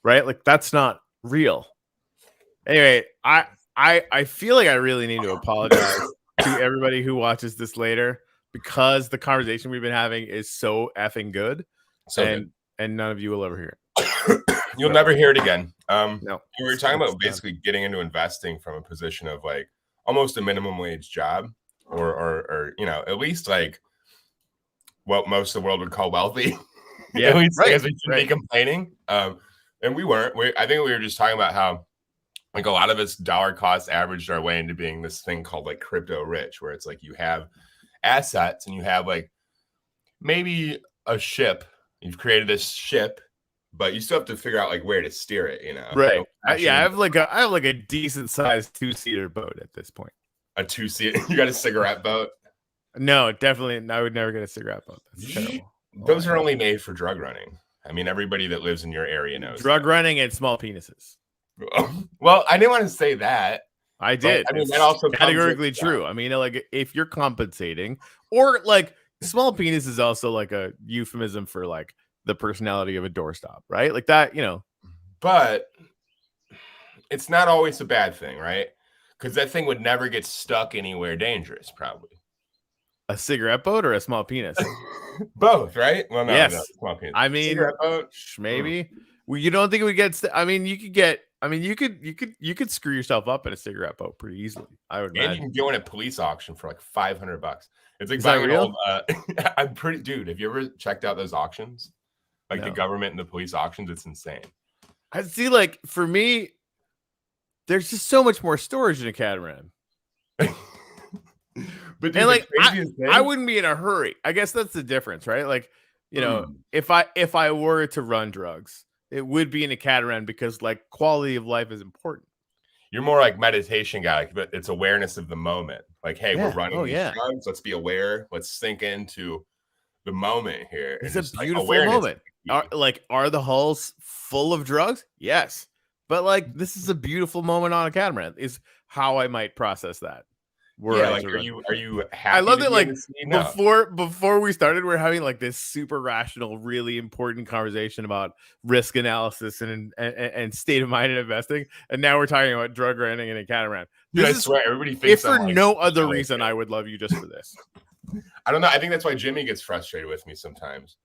right? Like that's not real. Anyway, I feel like I really need to apologize to everybody who watches this later because the conversation we've been having is so effing good. And none of you will ever hear it. You'll never hear it again. No. We were talking about basically getting into investing from a position of like almost a minimum wage job or you know, at least like what most of the world would call wealthy. Yeah, at least right, because we shouldn't be complaining. And we weren't. I think we were just talking about how like a lot of us dollar cost averaged our way into being this thing called like crypto rich, where it's like you have assets and you have like maybe a ship. You've created this ship, but you still have to figure out like where to steer it, you know? Right. I have like a decent sized 2-seater boat at this point. A 2-seater. You got a cigarette boat? No, definitely. I would never get a cigarette boat. That's terrible. Those are only made for drug running. I mean, everybody that lives in your area knows drug running and small penises. Well, I didn't want to say that. I did. I mean, that also categorically true. I mean, like if you're compensating, or like small penis is also like a euphemism for like the personality of a doorstop, right? Like that, you know. But it's not always a bad thing, right? Because that thing would never get stuck anywhere dangerous, probably. A cigarette boat or a small penis? Both, right? Well, no, yes. No, small penis. I mean, cigarette boat, maybe. Well, you don't think it would get? I mean, you could get. I mean, you could screw yourself up in a cigarette boat pretty easily. I would. And you can go in a police auction for like $500. It's like Is buying that real? an old. I'm pretty dude. Have you ever checked out those auctions? Like the government and the police auctions, it's insane. I see. Like for me, there's just so much more storage in a catamaran. But dude, and like I wouldn't be in a hurry. I guess that's the difference, right? Like, you know, if I were to run drugs, it would be in a catamaran because like quality of life is important. You're more like meditation guy, but it's awareness of the moment. Like, hey, we're running these drugs. Let's be aware. Let's sink into the moment here. It's a beautiful moment. Are the hulls full of drugs? Yes. But like this is a beautiful moment on a catamaran is how I might process that. Yeah, like are you happy? I love that like before we started, we're having like this super rational, really important conversation about risk analysis and state of mind in investing, and now we're talking about drug running in a catamaran. Dude, I swear, everybody thinks. If for no other reason, I would love you just for this. I don't know. I think that's why Jimmy gets frustrated with me sometimes.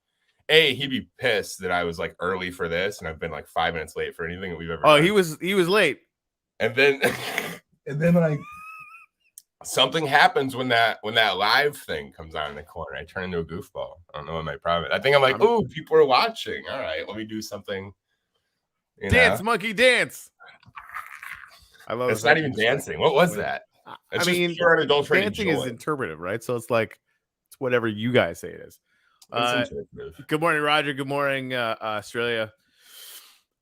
He'd be pissed that I was like early for this, and I've been like 5 minutes late for anything that we've ever. Oh, done. he was late, and then when something happens when that live thing comes out in the corner. I turn into a goofball. I don't know what my problem is. I think I'm like, oh, people are watching. All right, let me do something. Dance, monkey, dance. I love it. It's not even dancing. What was that? It's dancing is interpretive, right? So it's like it's whatever you guys say it is. Good morning, Roger. Good morning, Australia.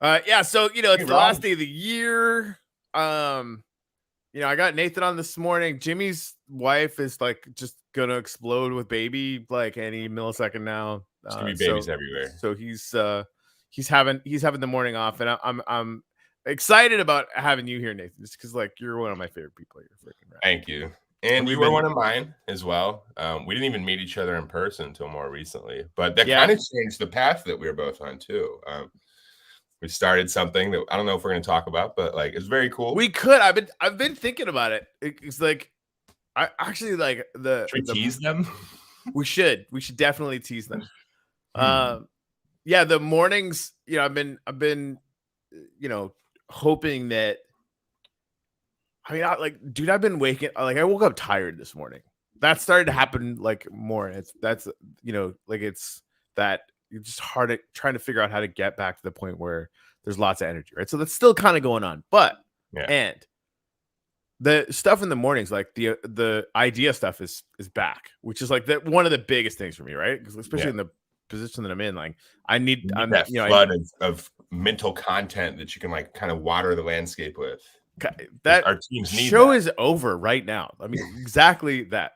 Yeah, so you know it's the last day of the year. You know, I got Nathan on this morning. Jimmy's wife is like just gonna explode with baby like any millisecond now. There's gonna be babies everywhere. So he's having the morning off, and I'm excited about having you here, Nathan, just because like you're one of my favorite people. You're freaking right. Thank you, and you were one of mine as well. We didn't even meet each other in person until more recently, but that kind of changed the path that we were both on too. We started something that I don't know if we're going to talk about, but like it's very cool. We could. I've been thinking about it. It's like I actually like Should we tease them. We should definitely tease them. Yeah, the mornings. You know, I've been, you know, hoping that. I mean, I've been waking. Like, I woke up tired this morning. That started to happen like more. That's you know, like it's that. You're just hard at trying to figure out how to get back to the point where there's lots of energy, right? So that's still kind of going on, but and the stuff in the mornings, like the idea stuff is back, which is like one of the biggest things for me, right? Because especially in the position that I'm in, like I'm that flood of mental content that you can like kind of water the landscape with. That our teams need show is over right now. I mean, exactly that.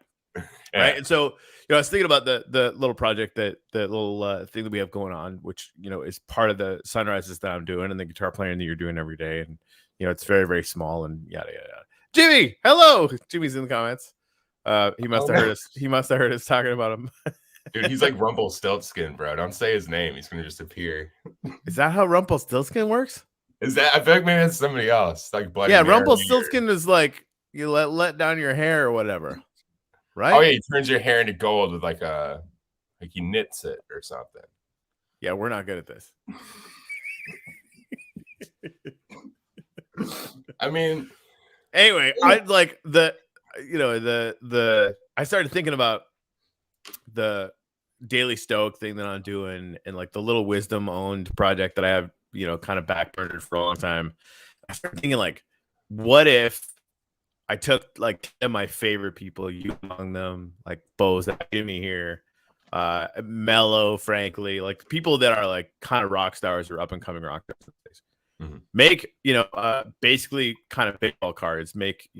Right. And so, you know, I was thinking about the little project the little thing that we have going on, which, you know, is part of the sunrises that I'm doing and the guitar playing that you're doing every day. And, you know, it's very, very small and yada, yada, yada. Jimmy, hello. Jimmy's in the comments. He must have heard us. He must have heard us talking about him. Dude, he's like Rumpelstiltskin, bro. Don't say his name. He's gonna just appear. Is that how Rumpelstiltskin works? Is that? I feel like maybe that's somebody else. Like Bloody Yeah, Mary Rumpelstiltskin is like you let down your hair or whatever, right? Oh yeah, he turns your hair into gold with like he knits it or something. Yeah, we're not good at this. I mean, anyway, I like I started thinking about the Daily Stoic thing that I'm doing and like the Little Wisdom owned project that I have, kind of backburnered for a long time. I started thinking like, what if I took like 10 of my favorite people, you among them, like Bo's that Jimmy here, Mello, frankly, like people that are like kind of rock stars or up and coming rock stars. Mm-hmm. Make, basically kind of baseball cards, make,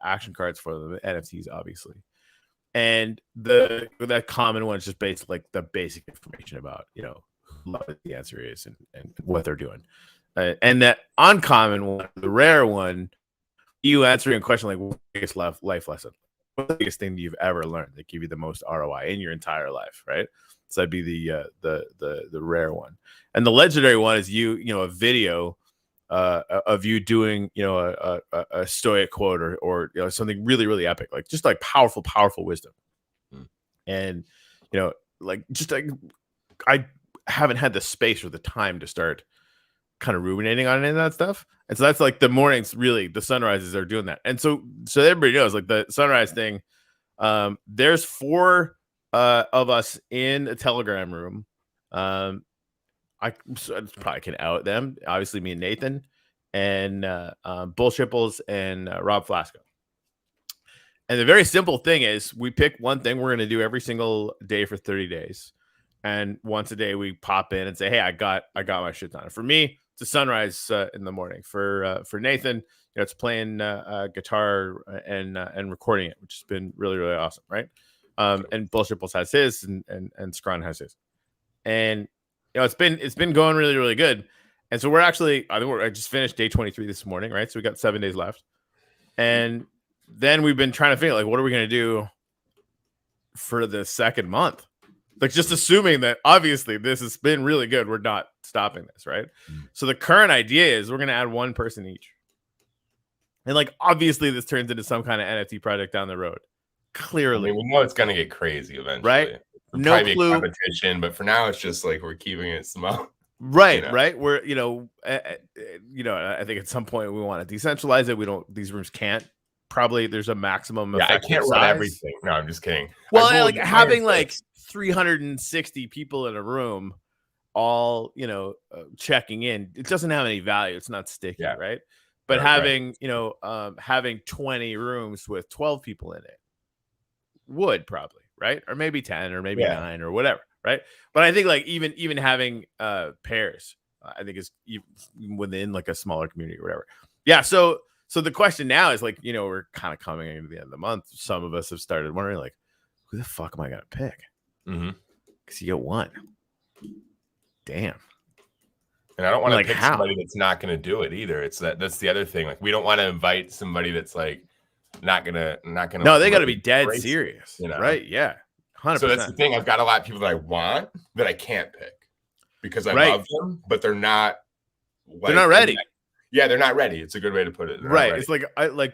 action cards for them, NFTs, obviously. And that common one is just basically like the basic information about, what the answer is and what they're doing. And that uncommon one, the rare one, you answering a question like, what's the biggest life lesson? What's the biggest thing that you've ever learned that give you the most ROI in your entire life, right? So that'd be the rare one. And the legendary one is a video of you doing, a stoic quote or something really, really epic, like just like powerful wisdom. And, like just like I haven't had the space or the time to start kind of ruminating on any of that stuff. And so that's like the mornings, really, the sunrises are doing that. And so everybody knows like the sunrise thing. There's 4 of us in a Telegram room. I probably can out them. Obviously, me and Nathan and Bull Shipples and Rob Flasco. And the very simple thing is we pick one thing we're going to do every single day for 30 days. And once a day we pop in and say, hey, I got my shit done. For me, it's a sunrise in the morning. For Nathan, it's playing guitar and recording it, which has been really, really awesome, right? And Bull Shipples has his and Scron has his. And it's been going really, really good. And so I just finished day 23 this morning, right? So we got 7 days left. And then we've been trying to figure like, what are we going to do for the second month? Like just assuming that obviously this has been really good. We're not stopping this, right? So the current idea is we're going to add one person each. And like, obviously this turns into some kind of NFT project down the road. Clearly. I mean, we know it's going to get crazy eventually. Right? No clue. A competition, but for now it's just like we're keeping it small. Right, right. We're, I think at some point we want to decentralize it. These rooms can't. Probably there's a maximum. Yeah, I can't run everything. No, I'm just kidding. Well, like having like 360 people in a room, all checking in, it doesn't have any value. It's not sticky, right? But having having 20 rooms with 12 people in it would probably, right? Or maybe 10 or maybe 9 or whatever, right? But I think like even having pairs, I think is within like a smaller community or whatever. Yeah, so the question now is like, we're kind of coming into the end of the month. Some of us have started wondering like, who the fuck am I gonna pick? Because you get one. Damn. And I don't want to pick somebody that's not going to do it either. That's the other thing. Like we don't want to invite somebody that's like not gonna. No, they got to be dead serious, right? Yeah, 100%. So that's the thing. I've got a lot of people that I want that I can't pick because I love them, but they're not. They're not ready. Yeah, they're not ready. It's a good way to put it. Right. It's like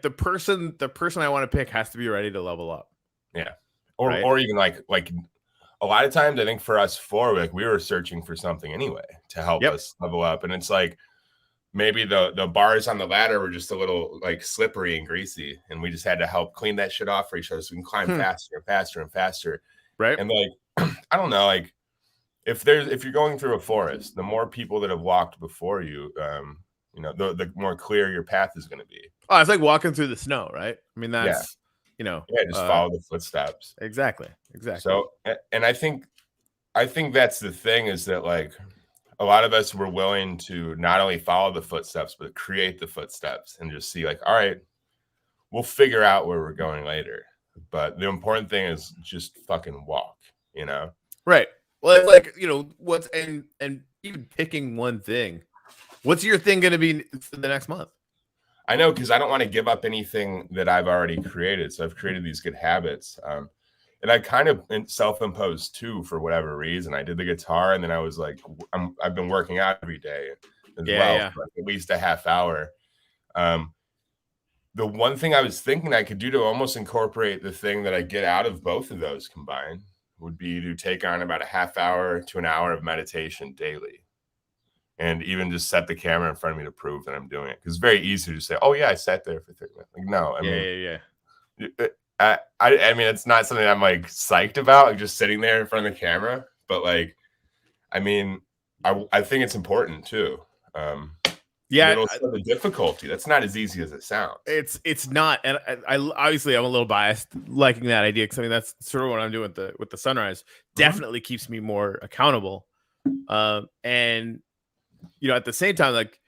the person I want to pick has to be ready to level up. Yeah. Or even like a lot of times I think for us 4, like we were searching for something anyway to help us level up. And it's like maybe the bars on the ladder were just a little like slippery and greasy. And we just had to help clean that shit off for each other so we can climb faster and faster and faster. Right. And like I don't know, like if you're going through a forest, the more people that have walked before you, the more clear your path is going to be. Oh, it's like walking through the snow, right? I mean, that's, just follow the footsteps. Exactly. So, and I think that's the thing is that like a lot of us were willing to not only follow the footsteps, but create the footsteps and just see like, all right, we'll figure out where we're going later. But the important thing is just fucking walk, Right. Well, like, what's, and even picking one thing. What's your thing going to be for the next month? I know, because I don't want to give up anything that I've already created. So I've created these good habits. And I kind of self-imposed too, for whatever reason. I did the guitar, and then I was like, I've been working out every day as well, for like at least a half hour. The one thing I was thinking I could do to almost incorporate the thing that I get out of both of those combined would be to take on about a half hour to an hour of meditation daily. And even just set the camera in front of me to prove that I'm doing it. Because it's very easy to say, oh, yeah, I sat there for 30 minutes. Like, no, I mean, I mean, it's not something I'm like psyched about, like just sitting there in front of the camera. But like, I mean, I think it's important too. The difficulty, that's not as easy as it sounds. It's not, and I obviously I'm a little biased liking that idea, because I mean that's sort of what I'm doing with the sunrise. Definitely keeps me more accountable. And you know, at the same time, like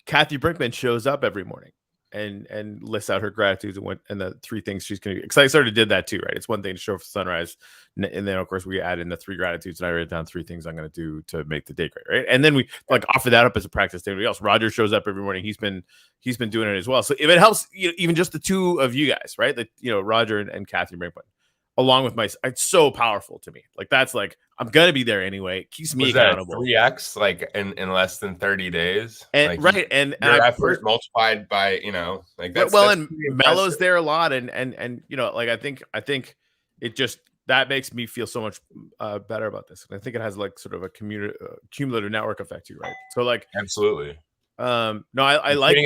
Kathy Brinkman shows up every morning and lists out her gratitudes and the 3 things she's gonna do. Because I sort of did that too, right? It's one thing to show up for sunrise, and then of course we add in the 3 gratitudes, and I write down 3 things I'm gonna do to make the day great, right? And then we like offer that up as a practice to everybody else. Roger shows up every morning; he's been doing it as well. So if it helps, you know, even just the 2 of you guys, right? Like, you know, Roger and Kathy Brinkman, along with it's so powerful to me. Like that's like I'm gonna be there anyway. It keeps me accountable. 3x like in less than 30 days, and like, and your effort multiplied by, you know, like that's and Mello's there a lot, and you know, like I think it just that makes me feel so much better about this, and I think it has like sort of a cumulative network effect too, right? So like absolutely. No, I like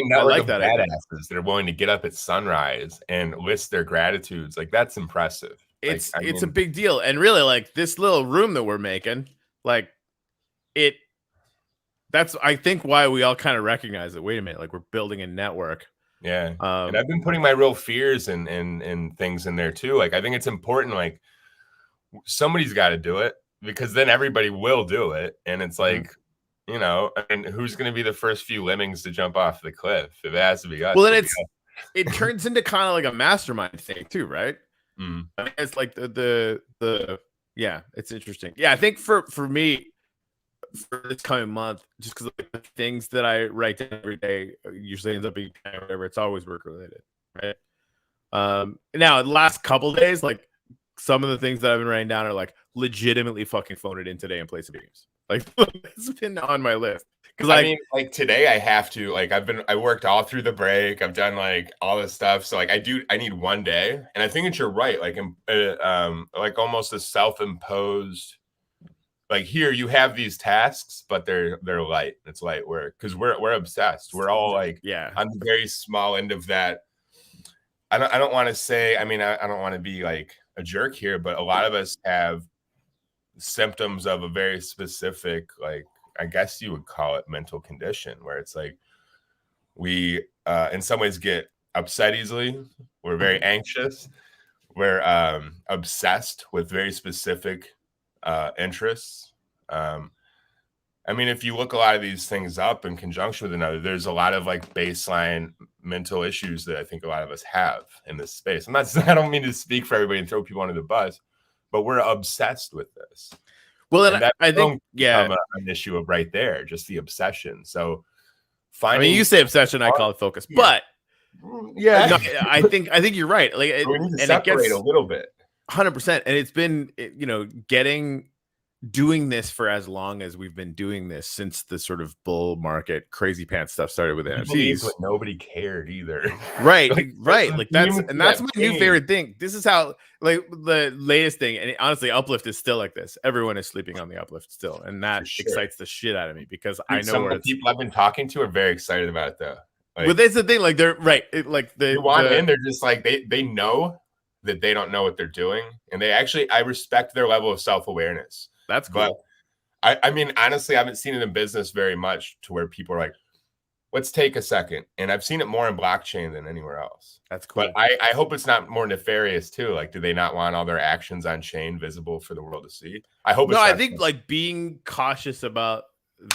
that badasses that are willing to get up at sunrise and list their gratitudes. Like that's impressive. It's a big deal. And really, like this little room that we're making, like that's I think why we all kind of recognize it. Wait a minute, like we're building a network. Yeah. And I've been putting my real fears and things in there too. Like I think it's important, like somebody's got to do it, because then everybody will do it. And it's like, you know, I mean, who's going to be the first few lemmings to jump off the cliff? If it has to be us. Well, then it turns into kind of like a mastermind thing too, right? I mean, it's like the yeah, it's interesting. Yeah, I think for me, for this coming month, just because like the things that I write down every day usually ends up being whatever. It's always work related, right? Now the last couple of days, like some of the things that I've been writing down are like legitimately fucking phone it in today and play some games. Like it's been on my list. Because I mean, like today I have to, like I worked all through the break. I've done like all this stuff. So like I need one day. And I think that you're right. Like almost a self-imposed, like here you have these tasks, but they're light. It's light work because we're obsessed. We're all like on the very small end of that. I don't want to say, I mean, I don't want to be like a jerk here, but a lot of us have symptoms of a very specific, like, I guess you would call it mental condition, where it's like we in some ways get upset easily. We're very anxious. We're obsessed with very specific interests. I mean, if you look a lot of these things up in conjunction with another, there's a lot of like baseline mental issues that I think a lot of us have in this space. I don't mean to speak for everybody and throw people under the bus, but we're obsessed with this. Well, then I think an issue of right there, just the obsession. So I mean, you say obsession, I call it focus, but yeah, no, I think you're right. Like, we need to separate a little bit, 100%. And it's been, you know, doing this for as long as we've been doing this since the sort of bull market crazy pants stuff started with NFTs. Nobody cared either. Right. Right. Like that's my new favorite thing. This is how, like, the latest thing, and honestly, Uplift is still like this. Everyone is sleeping on the Uplift still. And that excites the shit out of me, because I know where people I've been talking to are very excited about it though. Like, but that's the thing, like they're right. They're just like they know that they don't know what they're doing. And I respect their level of self-awareness. That's cool. But I mean, honestly, I haven't seen it in business very much to where people are like, let's take a second. And I've seen it more in blockchain than anywhere else. That's cool. But I hope it's not more nefarious too. Like, do they not want all their actions on chain visible for the world to see? I hope. I think like being cautious about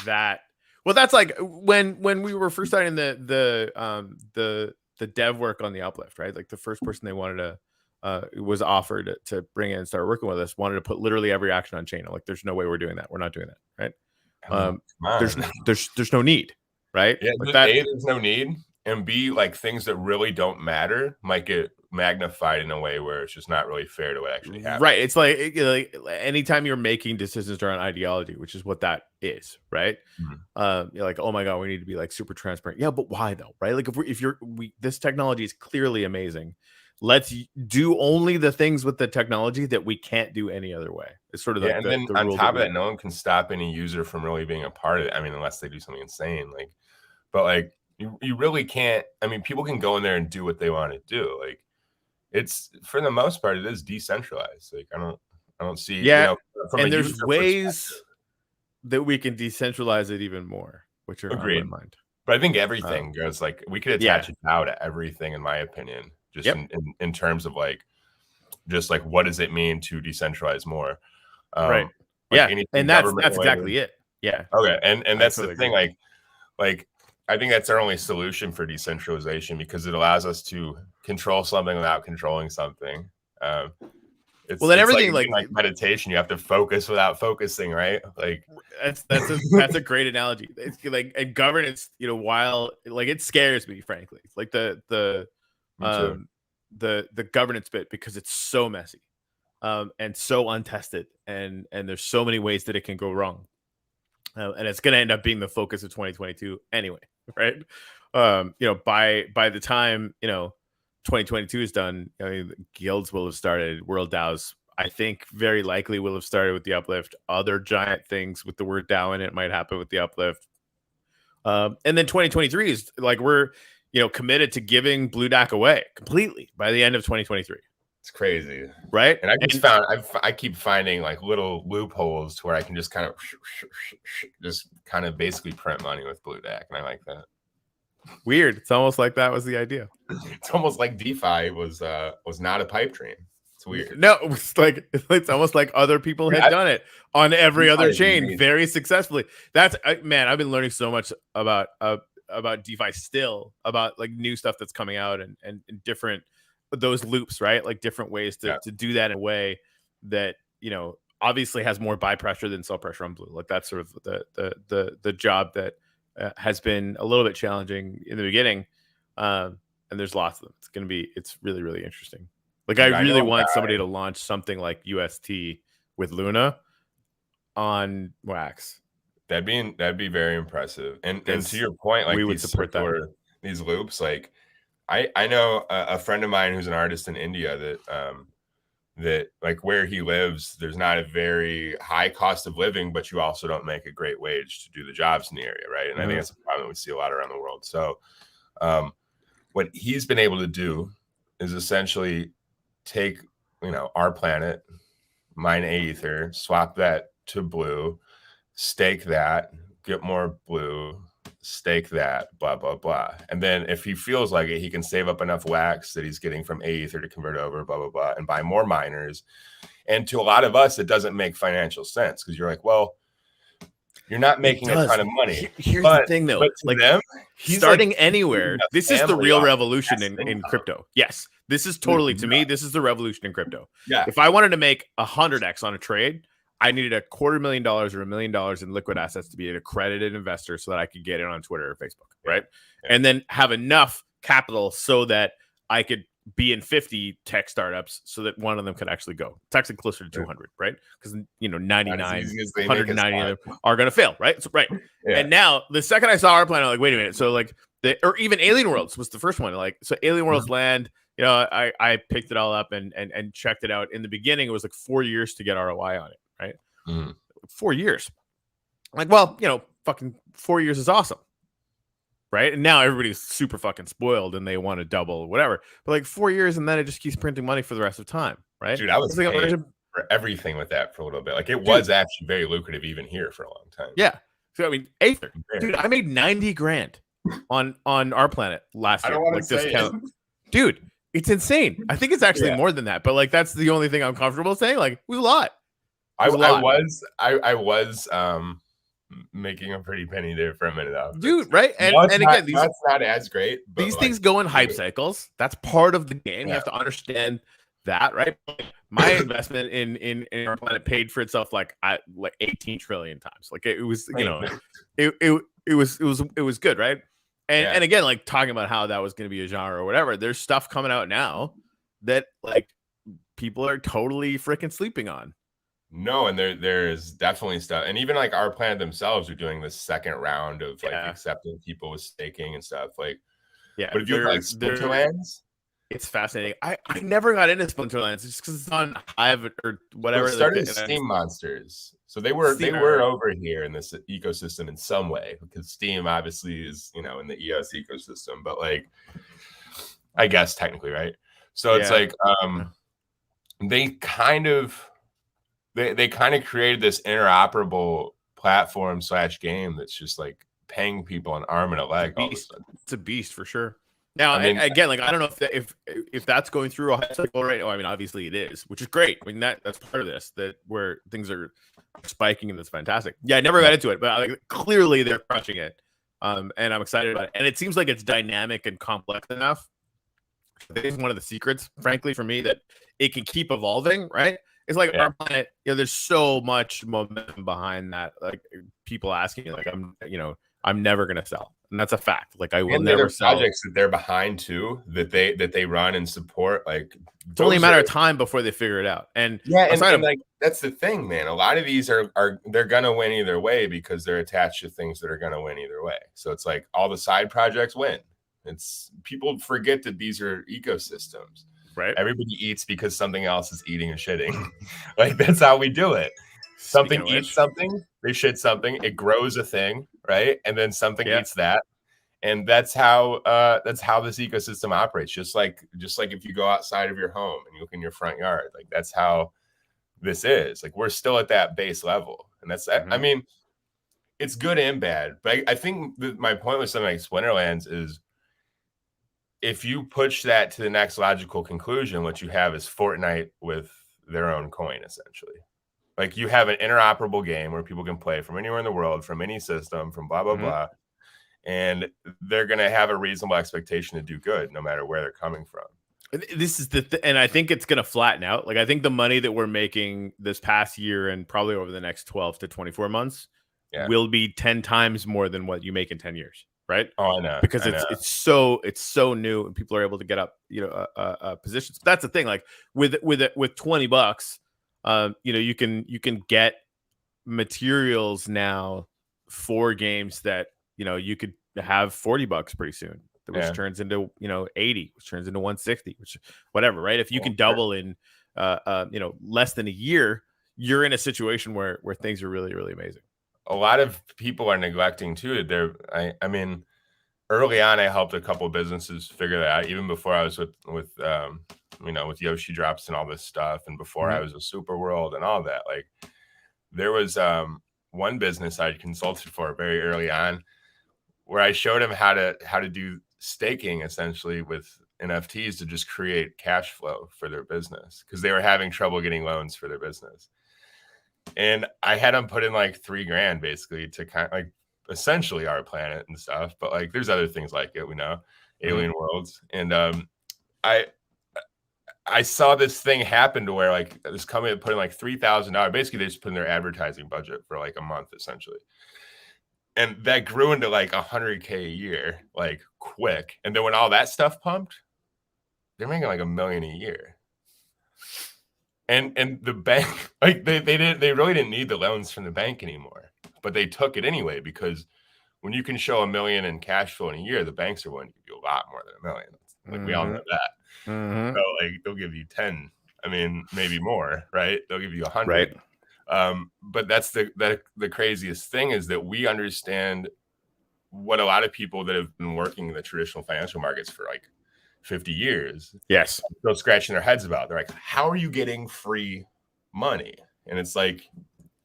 that. Well, that's like when we were first starting the dev work on the Uplift, right? Like the first person they wanted to was offered to bring in and start working with us, wanted to put literally every action on chain. I'm like, there's no way we're doing that. We're not doing that, right? There's no need, right? Yeah, like A, there's no need, and B, like things that really don't matter might get magnified in a way where it's just not really fair to what actually happens. Right. It's like anytime you're making decisions around ideology, which is what that is, right? You're like, oh my God, we need to be like super transparent. Yeah, but why though? Right? Like this technology is clearly amazing. Let's do only the things with the technology that we can't do any other way. It's sort of like and then on top of that, no one can stop any user from really being a part of it. I mean, unless they do something insane, like, but like you really can't. I mean, people can go in there and do what they want to do. Like, it's for the most part, it is decentralized. Like, I don't see. Yeah, from and there's ways that we can decentralize it even more, which are on my mind. But I think everything goes like we could attach it now to everything, in my opinion. Just in terms of like, just like what does it mean to decentralize more? Right. Like and that's exactly it. Yeah. Okay. And that's the thing. Like I think that's our only solution for decentralization, because it allows us to control something without controlling something. It's everything like meditation. You have to focus without focusing, right? Like that's a great analogy. It's like, and governance, while like it scares me, frankly, like the governance bit, because it's so messy and so untested, and there's so many ways that it can go wrong, and it's going to end up being the focus of 2022 anyway, right? By the time 2022 is done, guilds will have started, world DAOs I think very likely will have started with the uplift. Other giant things with the word DAO in it might happen with the uplift, and then 2023 is like we're committed to giving Blue DAC away completely by the end of 2023. It's crazy, right? And I keep finding like little loopholes to where I can just kind of basically print money with Blue DAC, and I like that. Weird. It's almost like that was the idea. It's almost like DeFi was not a pipe dream. It's weird. No, it's almost like other people had done it on every other chain very successfully. Man, I've been learning so much about DeFi still, about like new stuff that's coming out and different those loops, right? Like different ways to do that in a way that obviously has more buy pressure than sell pressure on Blue. Like that's sort of the job that has been a little bit challenging in the beginning, and there's lots of them. It's really, really interesting. Like I really want somebody to launch something like UST with Luna on Wax. That'd be very impressive. And to your point, like we would support these loops. Like I know a friend of mine who's an artist in India that like where he lives, there's not a very high cost of living, but you also don't make a great wage to do the jobs in the area, right? And I think that's a problem we see a lot around the world. So what he's been able to do is essentially take our planet, mine Aether, swap that to Blue, stake that, get more Blue, stake that, blah blah blah, and then if he feels like it, he can save up enough wax that he's getting from Aether to convert over, blah blah blah, and buy more miners. And to a lot of us, it doesn't make financial sense, because you're like, well, you're not making a ton of money. Here's the thing, though, but like them, starting anywhere, this is the real revolution in crypto. Yes, this is totally, to me, this is the revolution in crypto. Yeah. If I wanted to make 100x on a trade, I needed $250,000 or $1 million in liquid assets to be an accredited investor so that I could get it on Twitter or Facebook, right? Yeah. And then have enough capital so that I could be in 50 tech startups so that one of them could actually go. It's actually closer to 200, right? Because 99, 190 are going to fail, right? So, right. Yeah. And now the second I saw our plan, I'm like, wait a minute. So like or even Alien Worlds was the first one. Like, so Alien Worlds land, I picked it all up and checked it out. In the beginning, it was like 4 years to get ROI on it, right? 4 years. Like, well, fucking 4 years is awesome. Right. And now everybody's super fucking spoiled and they want to double whatever. But like 4 years and then it just keeps printing money for the rest of time. Right. Dude, I was paying for everything with that for a little bit. Like it was actually very lucrative even here for a long time. Yeah. So I mean, Aether. Dude, I made $90,000 on our planet last year. I don't want to say it. Dude, it's insane. I think it's actually more than that. But like that's the only thing I'm comfortable saying. Like it was a lot. I was making a pretty penny there for a minute, dude. Right, and again, that's not as great. But these things go in hype cycles. That's part of the game. You have to understand that, right? My investment in our planet paid for itself like 18 trillion times. Like it was, it was good, right? And again, like talking about how that was going to be a genre or whatever. There's stuff coming out now that like people are totally freaking sleeping on. No, and there is definitely stuff, and even like Our Planet themselves are doing this second round of like accepting people with staking and stuff. Like, but if you look at like Splinterlands, it's fascinating. I never got into Splinterlands just because it's on Hive or whatever. Well, it started as Steam Monsters, so they were over here in this ecosystem in some way, because Steam obviously is, you know, in the EOS ecosystem, but like I guess technically, right? So it's like they kind of created this interoperable platform / game that's just like paying people an arm and a leg. All of a sudden. It's a beast for sure. Now, I mean, again, like I don't know if that's going through a high cycle right now. I mean, obviously it is, which is great. I mean, that's part of this, that where things are spiking, and that's fantastic. Yeah, I never got into it, but like, clearly they're crushing it, and I'm excited about it. And it seems like it's dynamic and complex enough. I think it's one of the secrets, frankly, for me, that it can keep evolving. Right? It's like Our Planet. You know, there's so much momentum behind that. Like people asking me, like I'm never gonna sell. And that's a fact. Like I will never sell. Projects that they're behind too, that they run and support. Like it's only a matter of time before they figure it out. And and like that's the thing, man. A lot of these are they're gonna win either way because they're attached to things that are gonna win either way. So it's like all the side projects win. It's people forget that these are ecosystems. Right. Everybody eats because something else is eating and shitting. Like that's how we do it. Something eats something, they shit something, it grows a thing, right? And then something eats that. And that's how this ecosystem operates. Just like if you go outside of your home and you look in your front yard, like that's how this is. Like we're still at that base level. And that's I mean, it's good and bad. But I think my point with something like Splinterlands is if you push that to the next logical conclusion, what you have is Fortnite with their own coin, essentially. Like you have an interoperable game where people can play from anywhere in the world, from any system, from blah, blah, blah. And they're going to have a reasonable expectation to do good no matter where they're coming from. This is and I think it's going to flatten out. Like I think the money that we're making this past year and probably over the next 12 to 24 months will be 10 times more than what you make in 10 years. Right. Oh, I know. Because it's so new and people are able to get up, positions. But that's the thing. Like with $20, you can get materials now for games that, you could have $40 pretty soon, which turns into, 80, which turns into 160, which whatever, right? If you can double in, less than a year, you're in a situation where things are really, really amazing. A lot of people are neglecting too. I mean, early on, I helped a couple of businesses figure that out, even before I was with Yoshi Drops and all this stuff. And before I was with Super World and all that, like there was one business I consulted for very early on where I showed him how to do staking essentially with NFTs to just create cash flow for their business because they were having trouble getting loans for their business. And I had them put in like $3,000 basically to kind of like essentially Our Planet and stuff. But like there's other things like it, we know, Alien Worlds. And I saw this thing happen to where like this company put in like $3,000. Basically, they just put in their advertising budget for like a month essentially. And that grew into like $100K a year, like quick. And then when all that stuff pumped, they're making like $1 million a year. And the bank, like they really didn't need the loans from the bank anymore, but they took it anyway because when you can show $1 million in cash flow in a year, the banks are willing to give you a lot more than $1 million. Like we all know that. So like they'll give you 10. I mean, maybe more, right? They'll give you 100. Right. But that's the craziest thing is that we understand what a lot of people that have been working in the traditional financial markets for like 50 years. Yes. Still scratching their heads about. They're like, how are you getting free money? And it's like,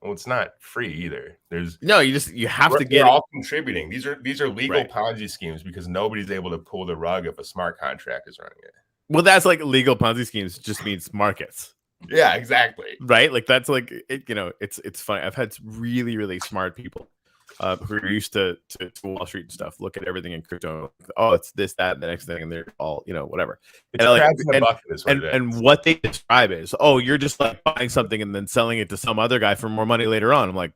well, it's not free either. You have to get they're all contributing. These are legal Ponzi schemes because nobody's able to pull the rug if a smart contract is running it. Well, that's like legal Ponzi schemes just means markets. Yeah, exactly. Right. Like that's like it, it's funny. I've had really, really smart people who are used to Wall Street and stuff look at everything in crypto. Oh, it's this, that, and the next thing, and they're all, whatever. It's and what they describe is, oh, you're just like buying something and then selling it to some other guy for more money later on. I'm like,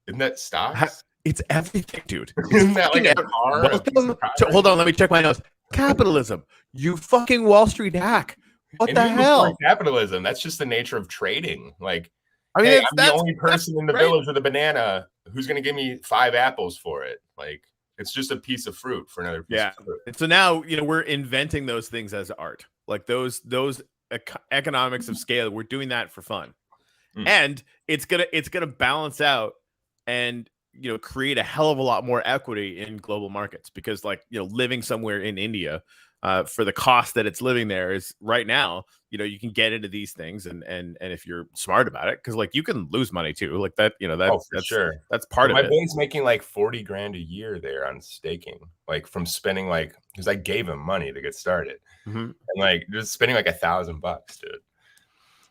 isn't that stocks? It's everything, dude. Isn't that like a car? Hold on, let me check my notes. Capitalism. You fucking Wall Street hack. What and the hell? Capitalism. That's just the nature of trading. Like, I mean, hey, I'm the only person in the village with a banana. Who's going to give me 5 apples for it? Like, it's just a piece of fruit for another piece of fruit. And so now, we're inventing those things as art. Like those economics of scale. We're doing that for fun. And it's gonna balance out and create a hell of a lot more equity in global markets, because living somewhere in India for the cost that it's living there is right now, you can get into these things and if you're smart about it, because you can lose money too, like that, that's sure, that's part of it. My buddy's making like 40 grand a year there on staking, like from spending because I gave him money to get started, and just spending like $1,000, dude.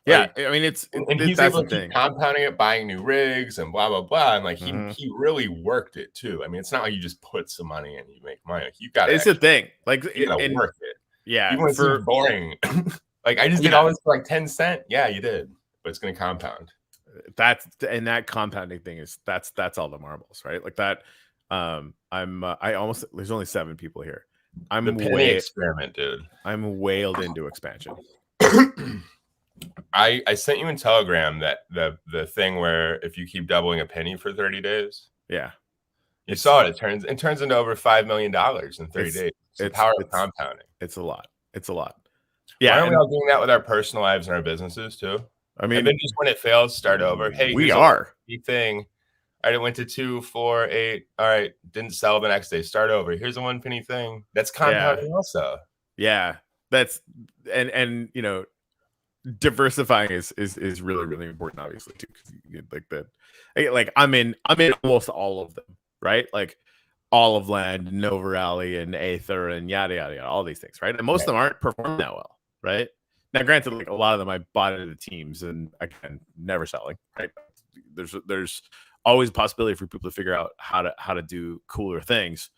Yeah, I mean, and he's able to keep compounding it, buying new rigs and blah blah blah, and he really worked it too. I mean, it's not like you just put some money in and you make money. You got it's the thing, you gotta work it. Yeah, even when it's boring. Like I just did all this for like 10 cents. Yeah, you did, but it's gonna compound. That compounding thing that's all the marbles, right? Like that. There's only 7 people here. I'm the penny experiment, dude. I'm whaled into expansion. I sent you in Telegram that the thing where if you keep doubling a penny for 30 days. Yeah. You saw it. It turns into over $5 million in 30 days. It's the power of compounding. It's a lot. Yeah. Why aren't we all doing that with our personal lives and our businesses too? I mean, and then just when it fails, start over. Hey, we are a thing. All right, it went to 2, 4, 8. All right, didn't sell the next day. Start over. Here's a 1 penny thing. That's compounding also. Yeah. That's and diversifying is really, really important, obviously, too. Like I'm in almost all of them, right? Like all of Land, Nova Rally, and Aether, and yada yada yada, all these things, right? And most of them aren't performing that well, right? Now, granted, like a lot of them I bought into teams, and again, never selling, right? There's always a possibility for people to figure out how to do cooler things,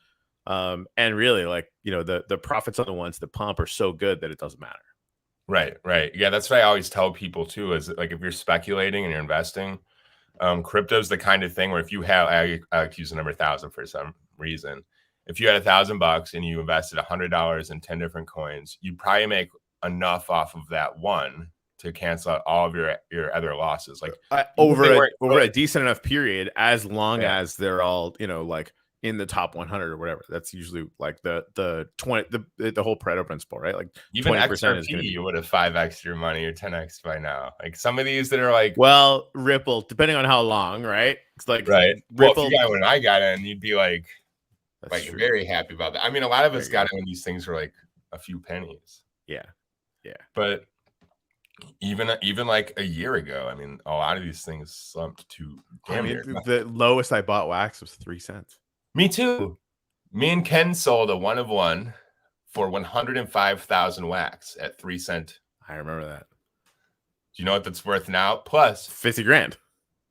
and really, like the profits on the ones that pump are so good that it doesn't matter. Right. Yeah, that's what I always tell people too, is like if you're speculating and you're investing, crypto's the kind of thing where if you have, I use the number 1,000 for some reason. If you had $1,000 and you invested $100 in 10 different coins, you probably make enough off of that one to cancel out all of your other losses. Like over a decent enough period, as long as they're all like in the top 100 or whatever. That's usually like the 20 the whole Pareto principle, right? Like even 20% is going to be, you would have 5x your money or 10x by now. Like some of these that are like, well, Ripple, depending on how long, right? It's like right. Ripple, well, if you got when I got in, you'd be like very happy about that. I mean, a lot of us got in when these things were like a few pennies. Yeah. But even like a year ago, I mean, a lot of these things slumped to the lowest I bought wax was 3 cents. Me too. Me and Ken sold a 1 of 1 for 105,000 wax at 3 cents. I remember that. Do you know what that's worth now? Plus 50 grand.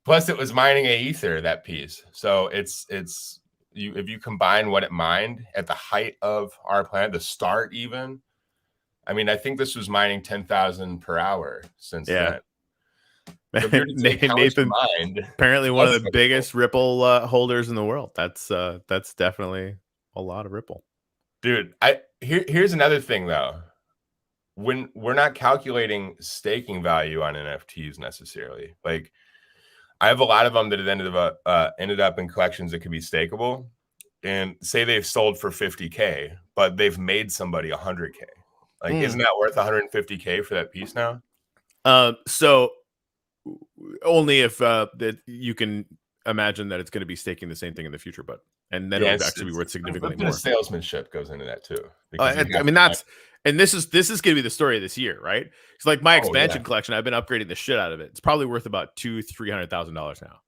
Plus it was mining a ether, that piece. So it's if you combine what it mined at the height of our planet, the start even. I mean, I think this was mining 10,000 per hour since then. So Nathan, apparently one of the biggest Ripple holders in the world. That's definitely a lot of Ripple, dude. Here's another thing though. When we're not calculating staking value on NFTs necessarily, like I have a lot of them that ended up in collections that could be stakeable, and say they've sold for 50K, but they've made somebody 100K. Like, isn't that worth 150K for that piece now? So only if that you can imagine that it's going to be staking the same thing in the future, and then it would actually be worth significantly more. Salesmanship goes into that too. I mean, this is going to be the story of this year, right? It's like my expansion collection. I've been upgrading the shit out of it. It's probably worth about $200,000-$300,000 now,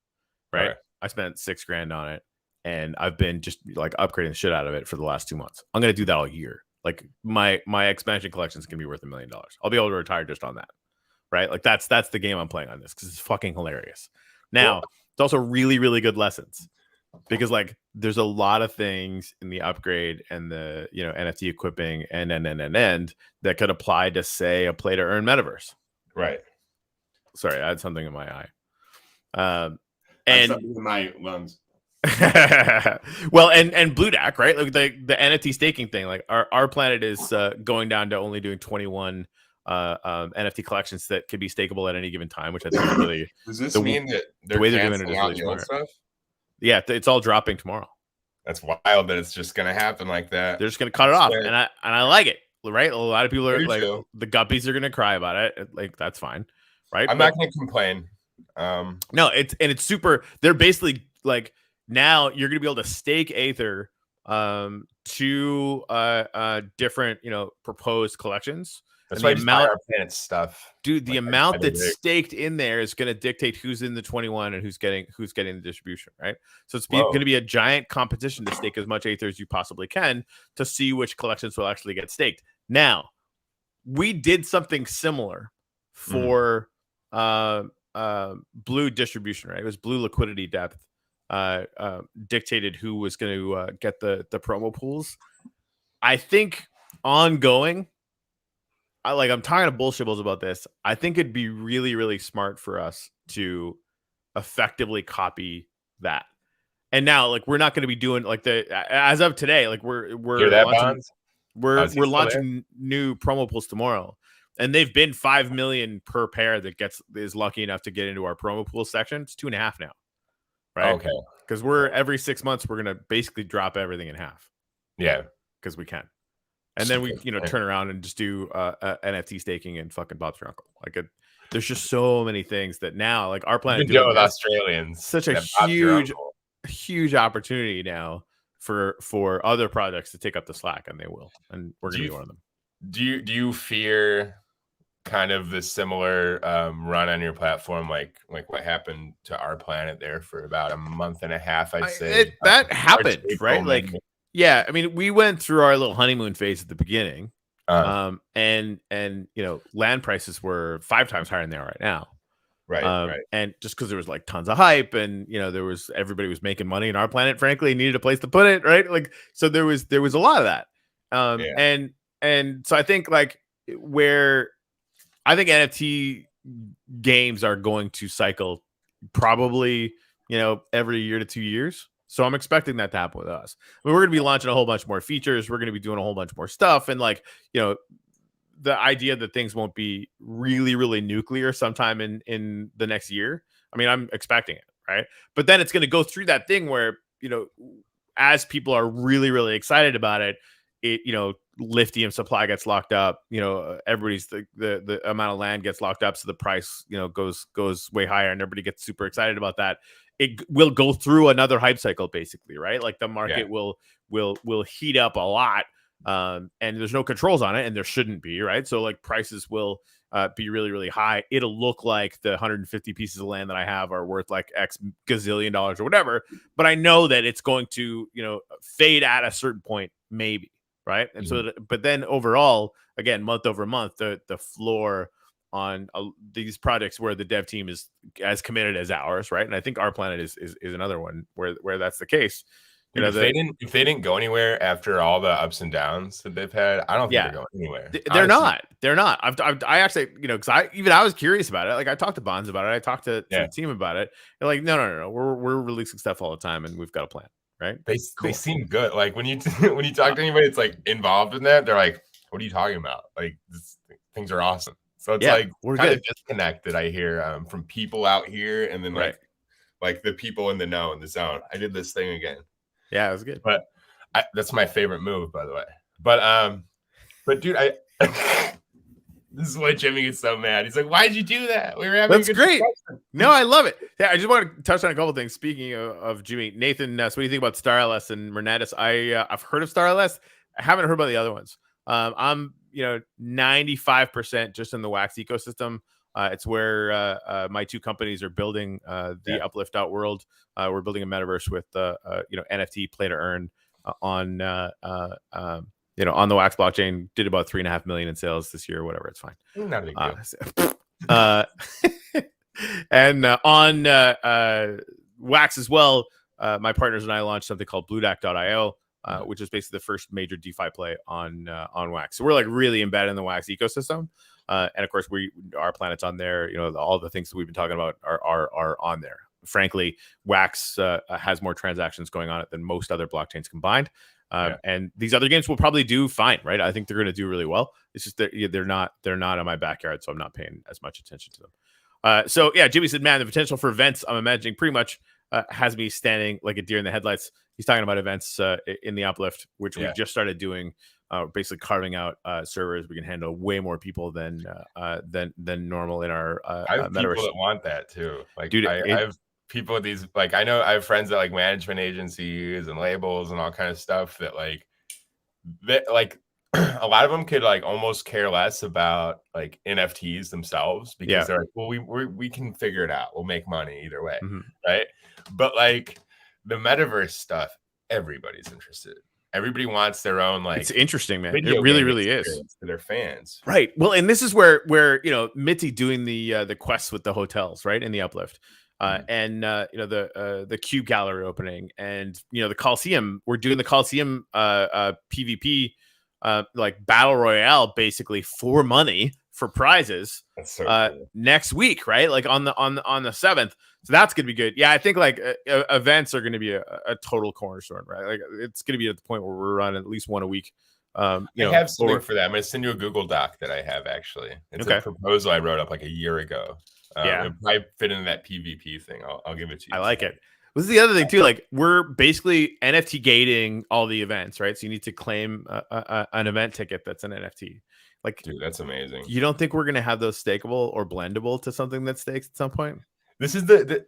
right? I spent $6,000 on it, and I've been just like upgrading the shit out of it for the last 2 months. I'm going to do that all year. Like my expansion collection is going to be worth $1 million. I'll be able to retire just on that, right? Like that's the game I'm playing on this, because it's fucking hilarious. Now it's also really, really good lessons, because like there's a lot of things in the upgrade and the NFT equipping and that could apply to, say, a play to earn metaverse. Right. Sorry, I had something in my eye. And something in my lungs. Well, and Blue Dack, right? Like the NFT staking thing. Like our planet is going down to only doing 21 NFT collections that could be stakeable at any given time, which I think is really Does this mean that the way they're doing it canceling is out really the old smart. stuff? Yeah, it's all dropping tomorrow. That's wild that it's just gonna happen like that. They're just gonna cut it off, and I like it, right? A lot of people are like, too. the guppies are gonna cry about it. Like, that's fine, right? I'm not gonna complain. No, it's super. They're basically like, now you're gonna be able to stake Aether to different, proposed collections. That's And why the amount, our planet stuff, dude, the like, amount that's staked in there is going to dictate who's in the 21 and who's getting the distribution, right? So it's going to be a giant competition to stake as much Aether as you possibly can to see which collections will actually get staked. Now, we did something similar for Blue distribution, right? It was Blue liquidity depth dictated who was going to get the promo pools. I think ongoing, I'm tired of bullshibbles about this. I think it'd be really, really smart for us to effectively copy that. And now, like, we're not going to be doing like as of today, like we're launching new promo pools tomorrow, and they've been 5 million per pair that is lucky enough to get into our promo pool section. It's 2.5 now, right? Okay, because we're every 6 months we're going to basically drop everything in half. Yeah, because we can. And then we, turn around and just do NFT staking and fucking Bob's your uncle. Like, there's just so many things that now, like, our planet doing with Australians, such a huge opportunity now for other projects to take up the slack, and they will, and we're gonna be one of them. Do you fear kind of the similar run on your platform, like what happened to our planet there for about a month and a half? I'd say that happened, right? Like. Yeah, I mean, we went through our little honeymoon phase at the beginning, and land prices were 5 times higher than they are right now, right? And just because there was like tons of hype, and everybody was making money, and our planet, frankly, needed a place to put it, right? Like, so there was a lot of that, and so I think where I think NFT games are going to cycle probably every year to 2 years. So I'm expecting that to happen with us. I mean, we're going to be launching a whole bunch more features. We're going to be doing a whole bunch more stuff. And the idea that things won't be really, really nuclear sometime in the next year. I mean, I'm expecting it, right? But then it's going to go through that thing where, as people are really, really excited about it, lithium supply gets locked up, everybody's the amount of land gets locked up. So the price, goes way higher, and everybody gets super excited about that. It will go through another hype cycle, basically, right? Like, the market will heat up a lot, and there's no controls on it, and there shouldn't be, right? So like, prices will be really, really high. It'll look like the 150 pieces of land that I have are worth like X gazillion dollars or whatever, but I know that it's going to fade at a certain point, maybe, right? And so, but then overall, again, month over month, the floor on these projects where the dev team is as committed as ours, right? And I think our planet is another one where that's the case. If they didn't go anywhere after all the ups and downs that they've had, I don't think they're going anywhere. They're not. I actually, because I was curious about it. Like, I talked to Bonds about it. I talked to the team about it. They're like, no. We're releasing stuff all the time, and we've got a plan, right? They seem good. Like, when you talk to anybody that's like involved in that, they're like, what are you talking about? Like, things are awesome. So it's we're kind of disconnected, I hear, from people out here, and then like the people in the know, in the zone. I did this thing again. Yeah, it was good. But that's my favorite move, by the way. But dude, this is why Jimmy gets so mad. He's like, "Why'd you do that? We were having that's great." No, I love it. Yeah, I just want to touch on a couple things. Speaking of Jimmy, Nathan, so what do you think about StarLS and Mernatus? I've heard of StarLS. I haven't heard about the other ones. I'm 95% just in the Wax ecosystem. It's where my two companies are building the Uplift Out world. We're building a metaverse with NFT play to earn on the Wax blockchain. Did about 3.5 million in sales this year, or whatever. It's fine. Not a big deal. And on Wax as well, my partners and I launched something called BlueDAC.io. Which is basically the first major DeFi play on Wax. So we're like really embedded in the Wax ecosystem, and of course our planet's on there. All the things that we've been talking about are on there frankly, Wax has more transactions going on it than most other blockchains combined. And these other games will probably do fine, right? I think they're going to do really well. It's just that they're not in my backyard, so I'm not paying as much attention to them. So yeah, Jimmy said, man, the potential for events, I'm imagining pretty much has me standing like a deer in the headlights. He's talking about events in the Uplift, which we just started doing, basically carving out servers. We can handle way more people than normal in our I have metaverse. people that want that too. Like, dude, I have people with these, like, I know I have friends at like management agencies and labels and all kind of stuff that like a lot of them could like almost care less about like NFTs themselves because they're like, well, we can figure it out. We'll make money either way, right? But like the metaverse stuff, everybody's interested. Everybody wants their own, like, it's interesting, man. It really is to their fans, right? Well, and this is where Mitzi doing the quests with the hotels, right, in the Uplift. And the Cube Gallery opening, and the Coliseum. We're doing the Coliseum PvP like battle royale, basically for money, for prizes. That's so cool. Next week, right? Like on the 7th. So that's gonna be good. Yeah, I think like events are gonna be a total cornerstone, right? Like it's gonna be at the point where we're running at least one a week. I have something for that. I'm gonna send you a Google Doc that I have actually. It's a proposal I wrote up like a year ago. It might fit into that PvP thing. I'll give it to you. I like it. This is the other thing too. Like we're basically NFT gating all the events, right? So you need to claim an event ticket that's an NFT. Like, dude, that's amazing. You don't think we're gonna have those stakeable or blendable to something that stakes at some point? This is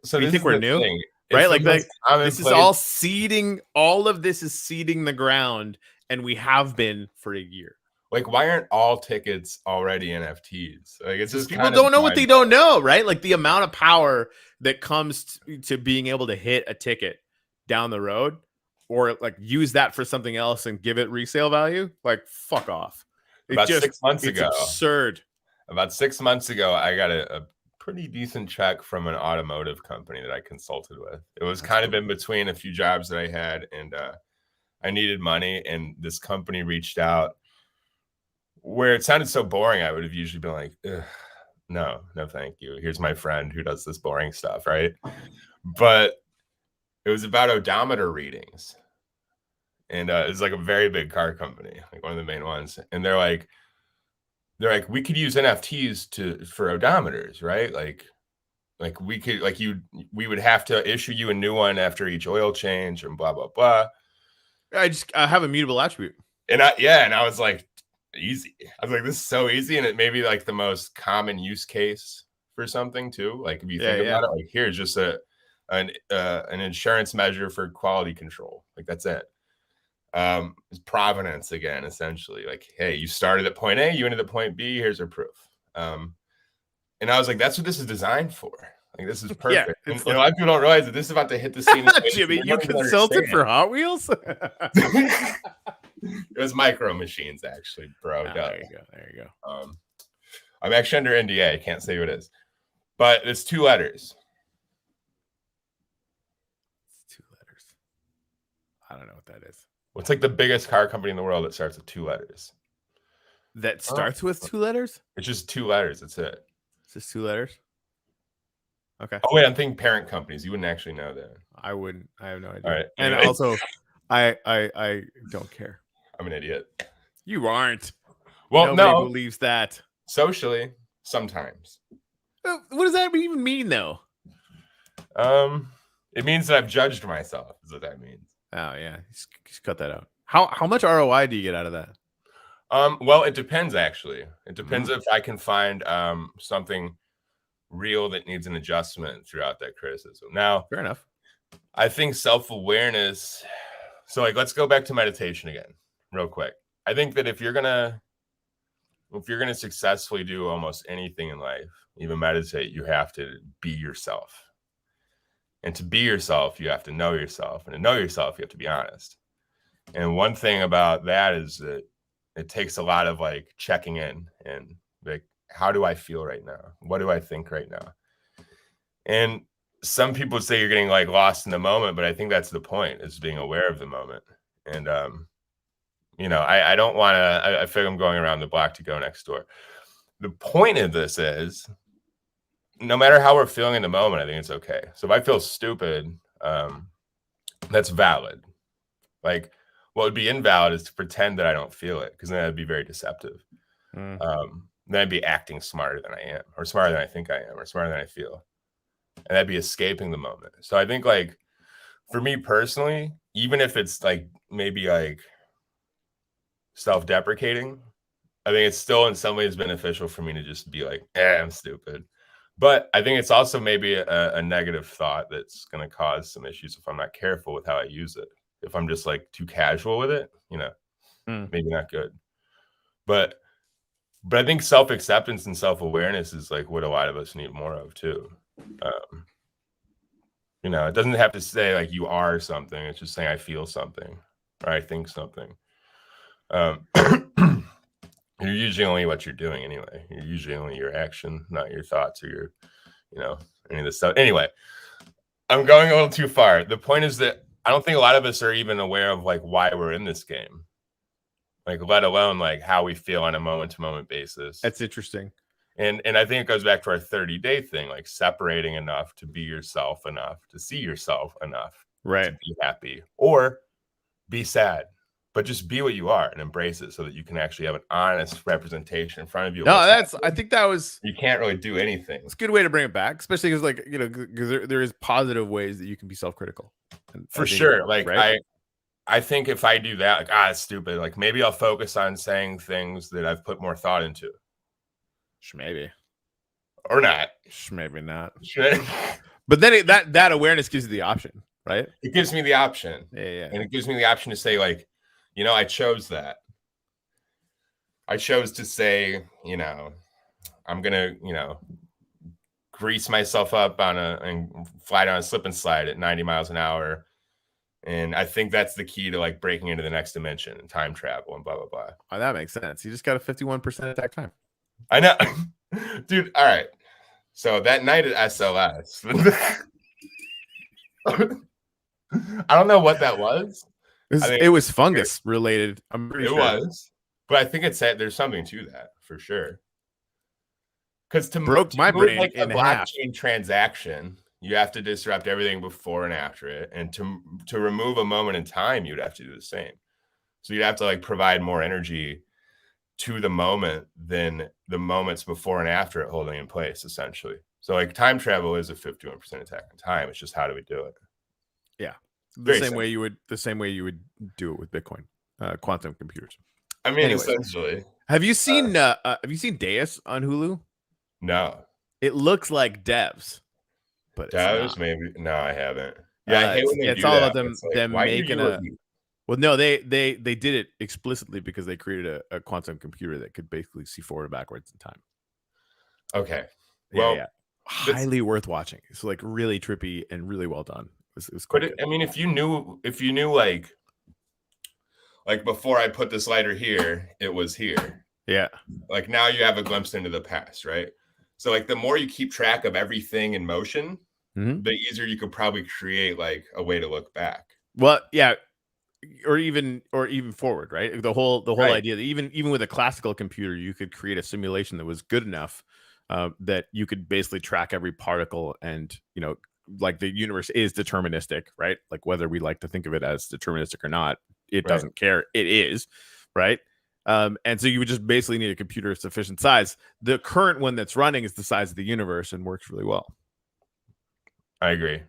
so you this think is we're the new, thing. Right? Like this is all seeding. All of this is seeding the ground, and we have been for a year. Like, why aren't all tickets already NFTs? Like, it's just people don't know what they don't know, right? Like the amount of power that comes to being able to hit a ticket down the road, or like use that for something else and give it resale value. Like, fuck off. About 6 months it's ago, absurd. About 6 months ago, I got a pretty decent check from an automotive company that I consulted with. It was kind of in between a few jobs that I had, and I needed money, and this company reached out. Where it sounded so boring, I would have usually been like, no, thank you. Here's my friend who does this boring stuff, right? But it was about odometer readings. And it's like a very big car company, like one of the main ones. And they're like, we could use NFTs for odometers, right? Like we could, like we would have to issue you a new one after each oil change and blah, blah, blah. I have a mutable attribute. And I was like, easy. I was like, this is so easy, and it may be like the most common use case for something too. Like if you think about it, like here's just an insurance measure for quality control. Like that's it. It's provenance again, essentially. Like, hey, you started at point A, you ended at point B. Here's our proof. And I was like, that's what this is designed for. Like this is perfect. And a lot of people don't realize that this is about to hit the scene. Jimmy, you consulted for Hot Wheels? It was Micro Machines, actually, bro. There you go. I'm actually under NDA. I can't say what it is, but it's 2 letters. It's 2 letters. I don't know what that is. What's like the biggest car company in the world that starts with 2 letters? That starts with 2 letters? It's just 2 letters. That's it. It's just 2 letters. Okay. Oh wait, I'm thinking parent companies. You wouldn't actually know that. I wouldn't. I have no idea. All right. And also, I don't care. I'm an idiot. You aren't. Well, Nobody believes that. Socially, sometimes. What does that even mean, though? It means that I've judged myself. Is what that means. Oh yeah, just cut that out. How much ROI do you get out of that? Well, it depends. Actually, it depends if I can find something real that needs an adjustment throughout that criticism. Now, fair enough. I think self-awareness. So, like, let's go back to meditation again, real quick. I think that if you're gonna successfully do almost anything in life, even meditate, you have to be yourself. And to be yourself, you have to know yourself. And to know yourself, you have to be honest. And one thing about that is that it takes a lot of like checking in and like, how do I feel right now? What do I think right now? And some people say you're getting like lost in the moment, but I think that's the point, is being aware of the moment. And, I don't want to, I feel like I'm going around the block to go next door. The point of this is no matter how we're feeling in the moment, I think it's okay. So if I feel stupid, that's valid. Like, what would be invalid is to pretend that I don't feel it, because then that'd be very deceptive. Then I'd be acting smarter than I am, or smarter than I think I am, or smarter than I feel. And that'd be escaping the moment. So I think, like, for me personally, even if it's like maybe like self-deprecating, I think it's still in some ways beneficial for me to just be like, I'm stupid. But I think it's also maybe a negative thought that's going to cause some issues if I'm not careful with how I use it. If I'm just like too casual with it, maybe not good. But I think self-acceptance and self-awareness is like what a lot of us need more of too. It doesn't have to say like you are something. It's just saying I feel something or I think something. You're usually only what you're doing anyway. You're usually only your action, not your thoughts or your, any of this stuff. Anyway, I'm going a little too far. The point is that I don't think a lot of us are even aware of like why we're in this game. Like, let alone like how we feel on a moment-to-moment basis. That's interesting. And I think it goes back to our 30-day thing, like separating enough to be yourself enough, to see yourself enough, right, to be happy or be sad. But just be what you are and embrace it so that you can actually have an honest representation in front of you. No, I think that was, you can't really do anything. It's a good way to bring it back, especially because because there is positive ways that you can be self-critical. For sure. Like, right? I think if I do that, like, it's stupid. Like, maybe I'll focus on saying things that I've put more thought into. Maybe. Or not. Maybe not. But then that awareness gives you the option, right? It gives me the option. Yeah. And it gives me the option to say, like, I chose that. I chose to say, I'm going to, grease myself up and fly down a slip and slide at 90 miles an hour. And I think that's the key to like breaking into the next dimension and time travel and blah, blah, blah. Oh, that makes sense. You just got a 51% attack time. I know. Dude, all right. So that night at SLS, I don't know what that was. It was fungus related. I'm pretty sure. It was. But I think there's something to that for sure. Because to broke my brain like in a blockchain transaction, you have to disrupt everything before and after it. And to remove a moment in time, you'd have to do the same. So you'd have to like provide more energy to the moment than the moments before and after it holding in place, essentially. So like time travel is a 51% attack on time. It's just how do we do it? Yeah. The same way you would do it with Bitcoin, quantum computers. I mean, essentially. Have you seen Deus on Hulu? No. It looks like Devs, but Devs maybe. No, I haven't. Yeah, I hate when they it's do all that. about them making Well, no, they did it explicitly because they created a quantum computer that could basically see forward and backwards in time. Okay. Well, yeah. Highly worth watching. It's like really trippy and really well done. It was quite good. I mean, if you knew like before I put this lighter here, it was here. Yeah. Like now you have a glimpse into the past, right? So like the more you keep track of everything in motion, the easier you could probably create like a way to look back. Well, yeah. Or even forward, right? The whole idea that even with a classical computer, you could create a simulation that was good enough that you could basically track every particle, and like the universe is deterministic, right? Like whether we like to think of it as deterministic or not, it doesn't care. It is, right? And so you would just basically need a computer of sufficient size. The current one that's running is the size of the universe and works really well. I agree.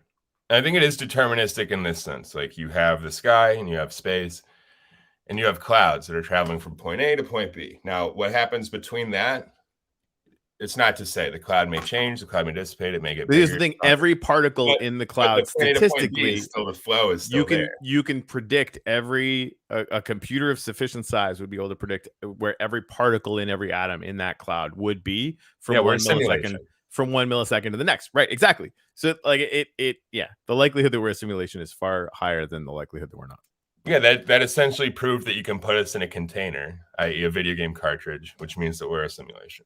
I think it is deterministic in this sense. Like you have the sky and you have space and you have clouds that are traveling from point A to point B. Now, what happens between that? It's not to say the cloud may change, the cloud may dissipate, it may get bigger. Here's the thing: every particle in the cloud, statistically, still the flow is still you can predict a computer of sufficient size would be able to predict where every particle in every atom in that cloud would be from 1 millisecond. From 1 millisecond to the next. Right. Exactly. So like the likelihood that we're a simulation is far higher than the likelihood that we're not. Yeah. That essentially proved that you can put us in a container, i.e. a video game cartridge, which means that we're a simulation.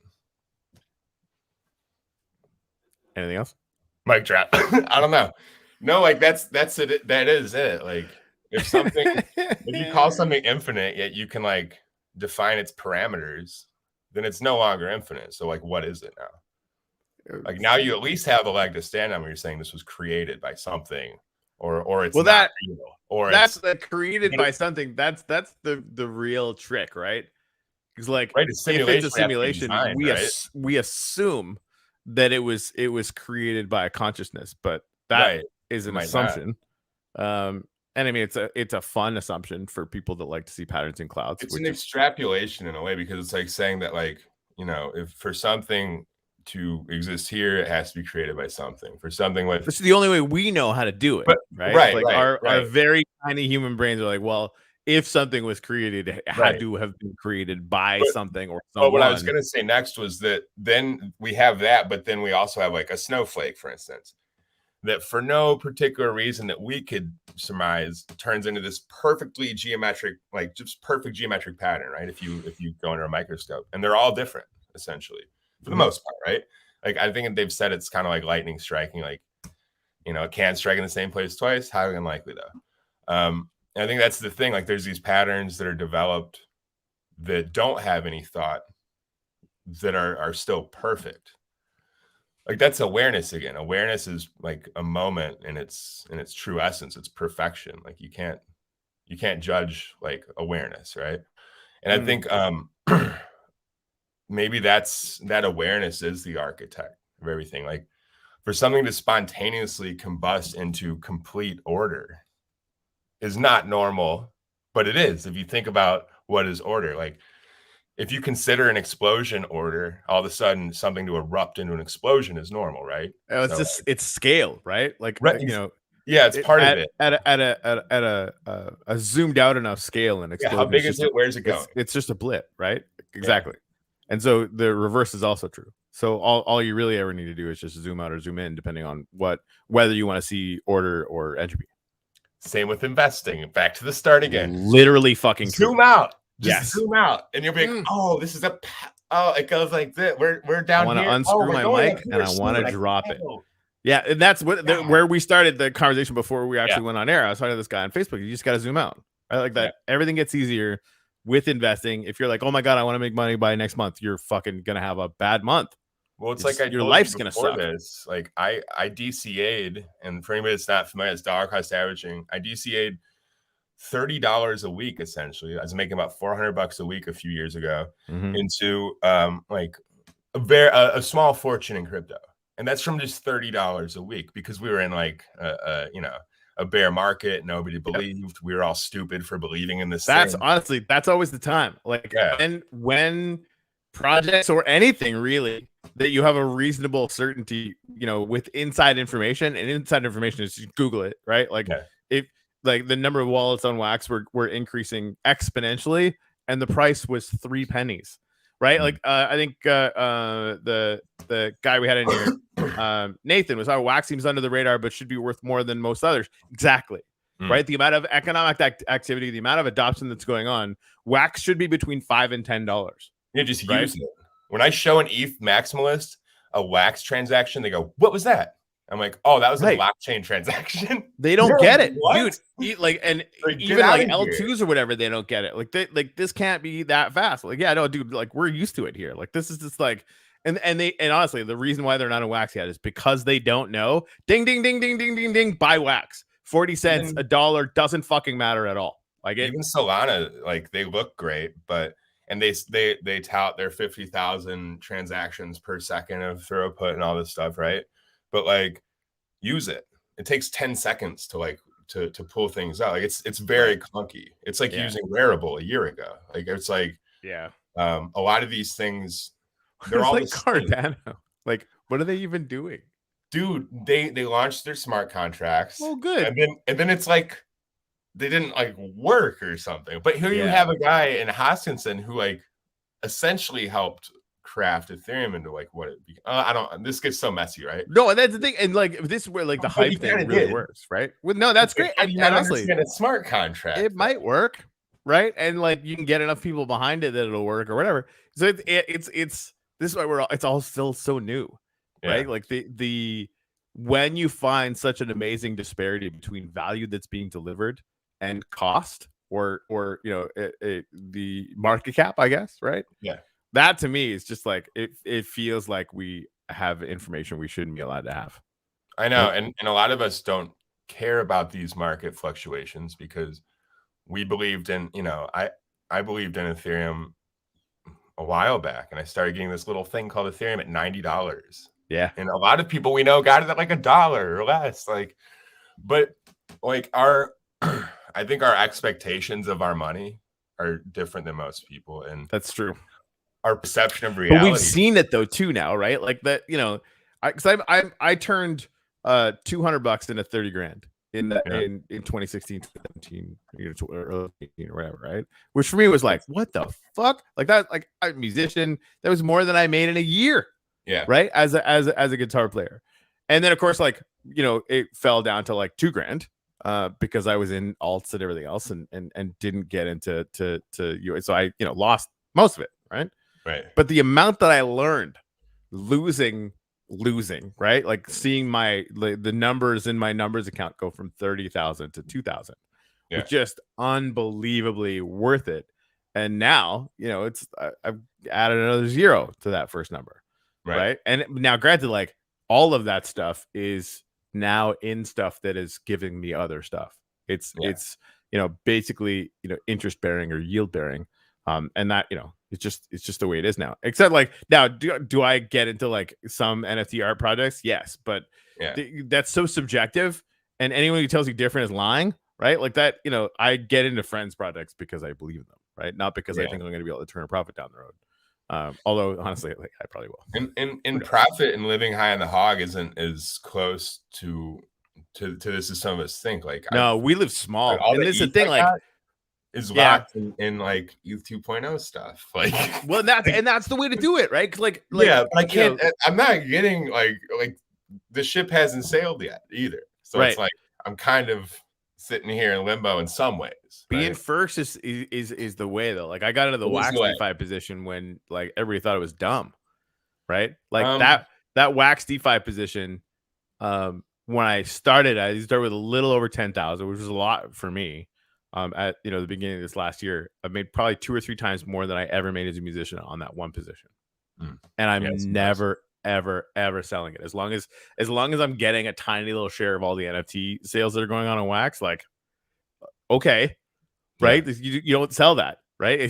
Anything else? Mic drop. I don't know. No, like that's it. That is it. Like if you call something infinite, yet you can like define its parameters, then it's no longer infinite. So like, what is it now? Like now you at least have the leg to stand on when you're saying this was created by something, or it's well, not real, or that's it's created by something. That's the real trick, right? Because like right. It's if it's a simulation, simulation, right? we assume that it was created by a consciousness, but that is an assumption. And I mean, it's a fun assumption for people that like to see patterns in clouds. It's an extrapolation in a way, because it's like saying that, like, if for something to exist here, it has to be created by something. For something with, this is the only way we know how to do it, right? Our very tiny human brains are like, well, if something was created, it had to have been created by something or someone. But what I was going to say next was that then we have that, but then we also have like a snowflake, for instance, that for no particular reason that we could surmise turns into this perfectly geometric, like just perfect geometric pattern, right? If you go under a microscope, and they're all different essentially for the most part, right? Like I think they've said it's kind of like lightning striking, like, it can strike in the same place twice. Highly unlikely though. And I think that's the thing. Like there's these patterns that are developed that don't have any thought, that are still perfect. Like that's awareness again. Awareness is like a moment in its true essence. It's perfection. Like you can't judge like awareness, right? And I think maybe that awareness is the architect of everything. Like for something to spontaneously combust into complete order is not normal, but it is. If you think about what is order, like if you consider an explosion order, all of a sudden something to erupt into an explosion is normal, right? It's it's scale, right? Like it's part of it at a zoomed out enough scale. And how big is it? Where's it going? It's just a blip, right? Exactly. And so the reverse is also true. So all you really ever need to do is just zoom out or zoom in, depending on whether you want to see order or entropy. Same with investing. Back to the start again. Literally fucking zoom out. Just zoom out, and you'll be like, "Oh, this is it goes like this. We're down here." I want to unscrew my mic and I want to drop it. Yeah, and that's where we started the conversation before we actually went on air. I was talking to this guy on Facebook. You just got to zoom out. Right, like that. Yeah. Everything gets easier with investing. If you're like, "Oh my god, I want to make money by next month," you're fucking gonna have a bad month. Well, it's like your life's gonna suck. This, like I DCA'd, and for anybody that's not familiar, it's dollar cost averaging. I DCA'd $30 a week, essentially. I was making about $400 a week a few years ago into like a small fortune in crypto, and that's from just $30 a week, because we were in like a bear market. Nobody believed. We were all stupid for believing in this. Honestly, that's always the time. Like when projects or anything really that you have a reasonable certainty, with inside information, and inside information is just Google it, right? Like if like the number of wallets on Wax were increasing exponentially, and the price was 3 pennies, right? Like I think the guy we had in here, Nathan, was, Wax seems under the radar, but should be worth more than most others. Exactly. Right. The amount of economic activity, the amount of adoption that's going on, Wax should be between $5 and $10. Yeah, just use it. When I show an ETH maximalist a Wax transaction, they go, "What was that?" I'm like, "Oh, that was a blockchain transaction." They don't get it, dude. Like, and even like L2s or whatever, they don't get it. Like this can't be that fast. Like, yeah, no, dude. Like, we're used to it here. Like, this is just like, and honestly, the reason why they're not in Wax yet is because they don't know. Ding, ding, ding, ding, ding, ding, ding. Buy Wax. 40 cents, $1 doesn't fucking matter at all. Like even Solana, like they look great, and they tout their 50,000 transactions per second of throughput and all this stuff, right? But like, use it. It takes 10 seconds to pull things out. Like it's very clunky. It's like using Rarible a year ago. Like it's like a lot of these things, they're all like Cardano. Like, what are they even doing? Dude, they launched their smart contracts. Oh, good. And then it's like they didn't like work or something. But here you have a guy in Hoskinson who like essentially helped craft Ethereum into like what it be. This gets so messy, right? No, and that's the thing. And like this is where like the hype thing really works, right? No, that's great. And honestly, a smart contract. It might work, right? And like you can get enough people behind it that it'll work or whatever. So it's this is why it's all still so new. Right, like the when you find such an amazing disparity between value that's being delivered and cost, or the market cap, I guess, right? Yeah, that to me is just like it feels like we have information we shouldn't be allowed to have. I know, and a lot of us don't care about these market fluctuations because we believed in, I believed in Ethereum a while back, and I started getting this little thing called Ethereum at $90. Yeah, and a lot of people we know got it at like $1 or less. But I think our expectations of our money are different than most people, and that's true. Our perception of reality. But we've seen it though too now, right? Like that, because I turned $200 into 30 grand in 2016, 2017, or whatever, right? Which for me was like, what the fuck? Like that, like I'm a musician. That was more than I made in a year. Yeah. Right. As a guitar player. And then of course, like, it fell down to like $2,000 because I was in alts and everything else and didn't get into so I, lost most of it. Right. Right. But the amount that I learned losing, right? Like seeing the numbers in my numbers account go from 30,000 to 2,000 was just unbelievably worth it. And now, I've added another 0 to that first number. Right. And now granted, like all of that stuff is now in stuff that is giving me other stuff. It's basically, interest bearing or yield bearing. And that, it's just the way it is now. Except like now, do I get into like some NFT art projects? Yes, but that's so subjective, and anyone who tells you different is lying, right? Like that, I get into friends projects because I believe in them, right? Not because I think I'm going to be able to turn a profit down the road. Although honestly, like I probably will. And profit and living high on the hog isn't as close to this as some of us think. Like we live small, and this is the thing, like. Is locked in like ETH 2.0 stuff. Like, well, that's the way to do it, right? Like but I can't. I'm not getting like the ship hasn't sailed yet either. So it's like I'm kind of sitting here in limbo in some ways. Being first is the way though. Like I got into the wax DeFi position when like everybody thought it was dumb, right? Like that wax DeFi position. When I started with a little over 10,000, which was a lot for me. At the beginning of this last year, I've made probably 2 or 3 times more than I ever made as a musician on that one position, and I'm never, ever selling it. As long as I'm getting a tiny little share of all the NFT sales that are going on Wax, like, okay, right? You don't sell that, right? You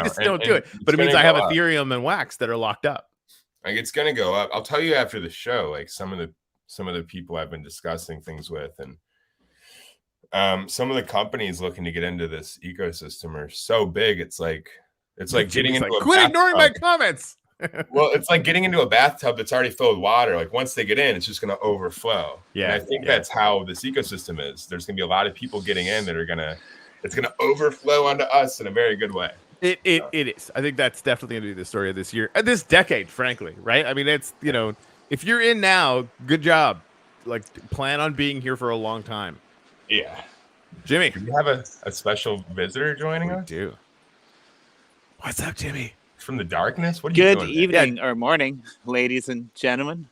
just don't do it. But it means I have Ethereum and Wax that are locked up. Like it's gonna go up. I'll tell you after the show. Like some of the people I've been discussing things with, and some of the companies looking to get into this ecosystem are so big. It's like getting into a quit ignoring my comments. Well, it's like getting into a bathtub that's already filled with water. Like once they get in, it's just going to overflow. Yeah, and I think that's how this ecosystem is. There's going to be a lot of people getting in that it's going to overflow onto us in a very good way. It is. I think that's definitely going to be the story of this year, this decade, frankly. Right? I mean, it's if you're in now, good job. Like plan on being here for a long time. Yeah. Jimmy. Do you have a special visitor joining us? We do. What's up, Jimmy? From the darkness? What are you doing? Good evening or morning, ladies and gentlemen.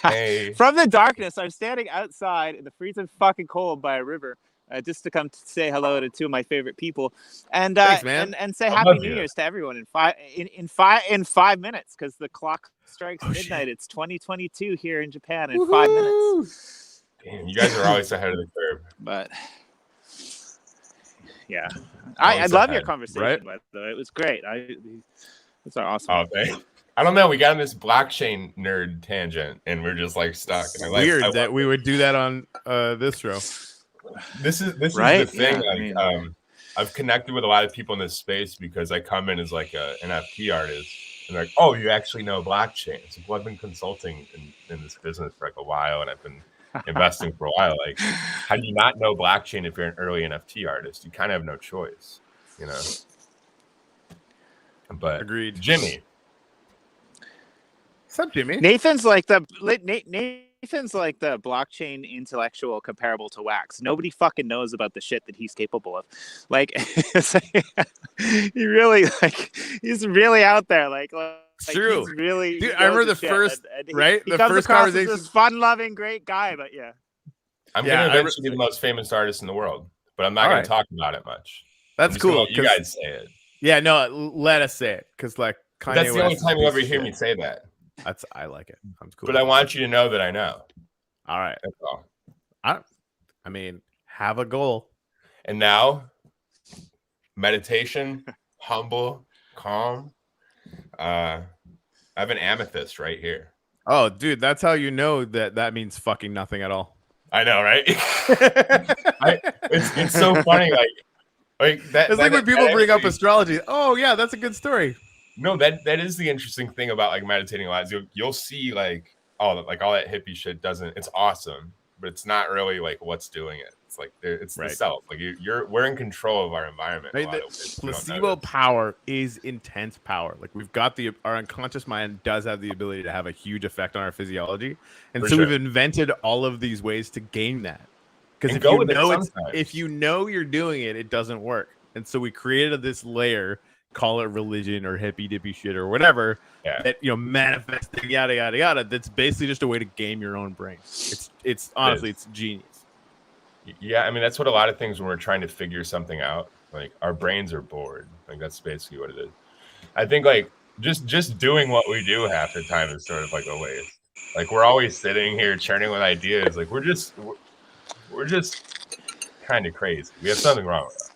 Hey. From the darkness, I'm standing outside in the freezing fucking cold by a river just to come to say hello to 2 of my favorite people. And thanks, man. And say Happy New Year's to everyone in 5 minutes because the clock strikes midnight. It's 2022 here in Japan in 5 minutes. Damn, you guys are always ahead of the curve. But yeah, I love your conversation. Right? By the way, it was great. It's awesome. Oh, thanks. I don't know. We got on this blockchain nerd tangent, and we're just like stuck. And weird that we would do that on this show. This is right? the thing. I've connected with a lot of people in this space because I come in as like an NFT artist, and they're like, "Oh, you actually know blockchain?" So well, I've been consulting in this business for like a while, and I've been investing for a while. Like, how do you not know blockchain if you're an early NFT artist? You kind of have no choice, But agreed. Jimmy, what's up, Jimmy? Nathan's like the blockchain intellectual comparable to Wax. Nobody fucking knows about the shit that he's capable of. Like, he's really out there. Like true. Really, dude. I remember the first, right? He the comes first across conversation. As this fun-loving, great guy, but yeah. I'm gonna eventually be the most famous artist in the world, but I'm not gonna talk about it much. That's cool. You guys say it. Yeah, no, let us say it because Kanye That's the only West is a time you piece ever of hear shit. me say that. I like it. I'm cool. But I want you to know that I know. All right. That's all. I mean, have a goal. And now, meditation, humble, calm. I have an amethyst right here. Oh, dude, that's how you know that means fucking nothing at all. I know, right? It's so funny, like that. It's like when people bring up astrology. Oh yeah, that's a good story. No, that is the interesting thing about like meditating a lot. Is you'll see like all that hippie shit doesn't. It's awesome, but it's not really like what's doing it. It's like it's the self. Like we're in control of our environment. Right, placebo power is intense power. Like we've got our unconscious mind does have the ability to have a huge effect on our physiology, and so we've invented all of these ways to gain that. Because if you know you're doing it, it doesn't work, and so we created this layer. Call it religion or hippie dippy shit or whatever that manifesting yada yada yada. That's basically just a way to game your own brain. It's honestly it's genius. Yeah, I mean that's what a lot of things when we're trying to figure something out, like our brains are bored. Like that's basically what it is. I think like just doing what we do half the time is sort of like a waste. Like we're always sitting here churning with ideas. Like we're just kind of crazy. We have something wrong with us.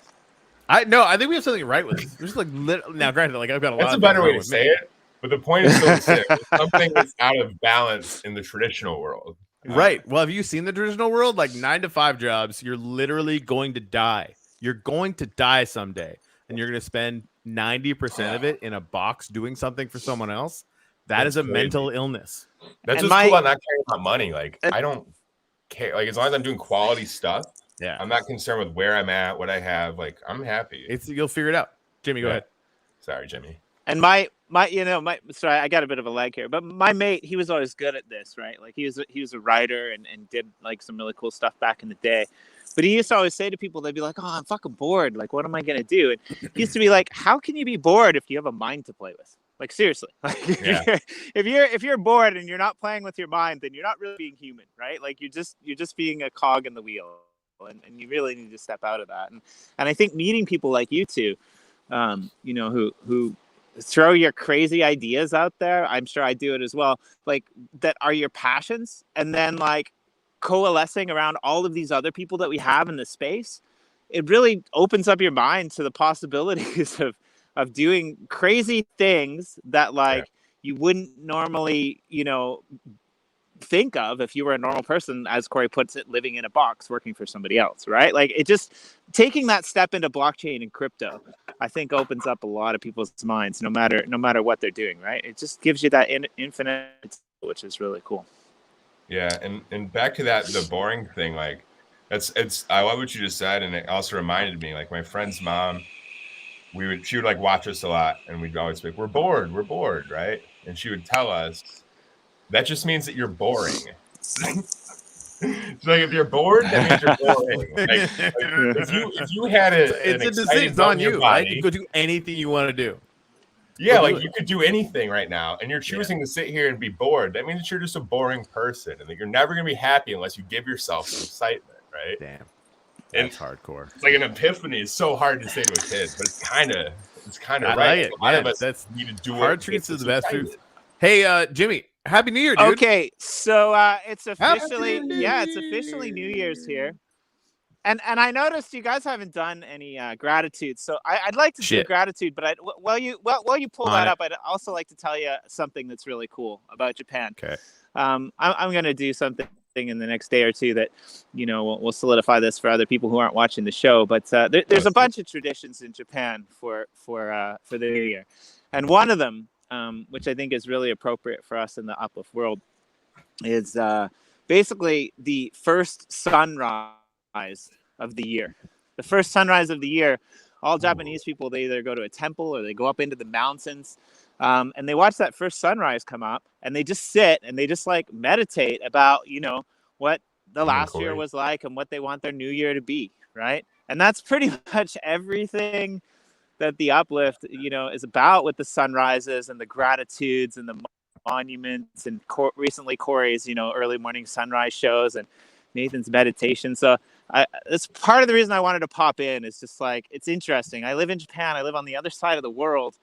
I think we have something right with it. We're just like now, granted, like I've got a lot. That's a better way to say it, but the point is still the same. Something that's out of balance in the traditional world. Right. Well, have you seen the traditional world? Like 9-to-5 jobs, you're literally going to die. You're going to die someday, and you're going to spend 90% of it in a box doing something for someone else. That's a mental illness. That's what's cool. I'm not caring about money. Like I don't care. Like as long as I'm doing quality stuff. Yeah, I'm not concerned with where I'm at, what I have. Like, I'm happy. You'll figure it out. Jimmy, go ahead. Sorry, Jimmy. And sorry, I got a bit of a lag here, but my mate, he was always good at this, right? Like he was a writer and did like some really cool stuff back in the day. But he used to always say to people, they'd be like, "Oh, I'm fucking bored. Like, what am I gonna do?" And he used to be like, "How can you be bored if you have a mind to play with?" Like seriously, like if you're bored and you're not playing with your mind, then you're not really being human, right? Like you're just being a cog in the wheel. And you really need to step out of that. And I think meeting people like you two, who throw your crazy ideas out there, I'm sure I do it as well, like that are your passions, and then like coalescing around all of these other people that we have in the space, it really opens up your mind to the possibilities of doing crazy things that you wouldn't normally, think of if you were a normal person, as Corey puts it, living in a box working for somebody else, right? Like it just taking that step into blockchain and crypto, I think opens up a lot of people's minds, no matter what they're doing, right? It just gives you that infinite, which is really cool. Yeah, and back to the boring thing, like I love what you just said, and it also reminded me, like my friend's mom, she would like watch us a lot, and we'd always be like, we're bored, right? And she would tell us, that just means that you're boring. So like if you're bored, that means you're boring. Like if you had it's a decision. It's on you. Right? You could do anything you want to do. Yeah, like you could do anything right now, and you're choosing to sit here and be bored. That means that you're just a boring person, and that you're never gonna be happy unless you give yourself some excitement, right? Damn, that's hardcore. It's like an epiphany. It's so hard to say to a kid, but it's kind of I right. Like it. A lot of us need to do hard treats is the best food. Hey, Jimmy. Happy New Year, dude. Okay, so it's officially New Year's here, and I noticed you guys haven't done any gratitude. So I'd like to do gratitude, but while you pull that up, I'd also like to tell you something that's really cool about Japan. Okay. I'm gonna do something in the next day or two that we'll solidify this for other people who aren't watching the show. But there's a bunch of traditions in Japan for the New Year, and one of them, which I think is really appropriate for us in the uplift world, is basically the first sunrise of the year. The first sunrise of the year, all Japanese people, they either go to a temple or they go up into the mountains, and they watch that first sunrise come up, and they just sit and they just like meditate about, what the last year was like and what they want their new year to be, right? And that's pretty much everything that the uplift, is about, with the sunrises and the gratitudes and the monuments, and recently Corey's, early morning sunrise shows, and Nathan's meditation. So that's part of the reason I wanted to pop in. Is just like, it's interesting. I live in Japan. I live on the other side of the world,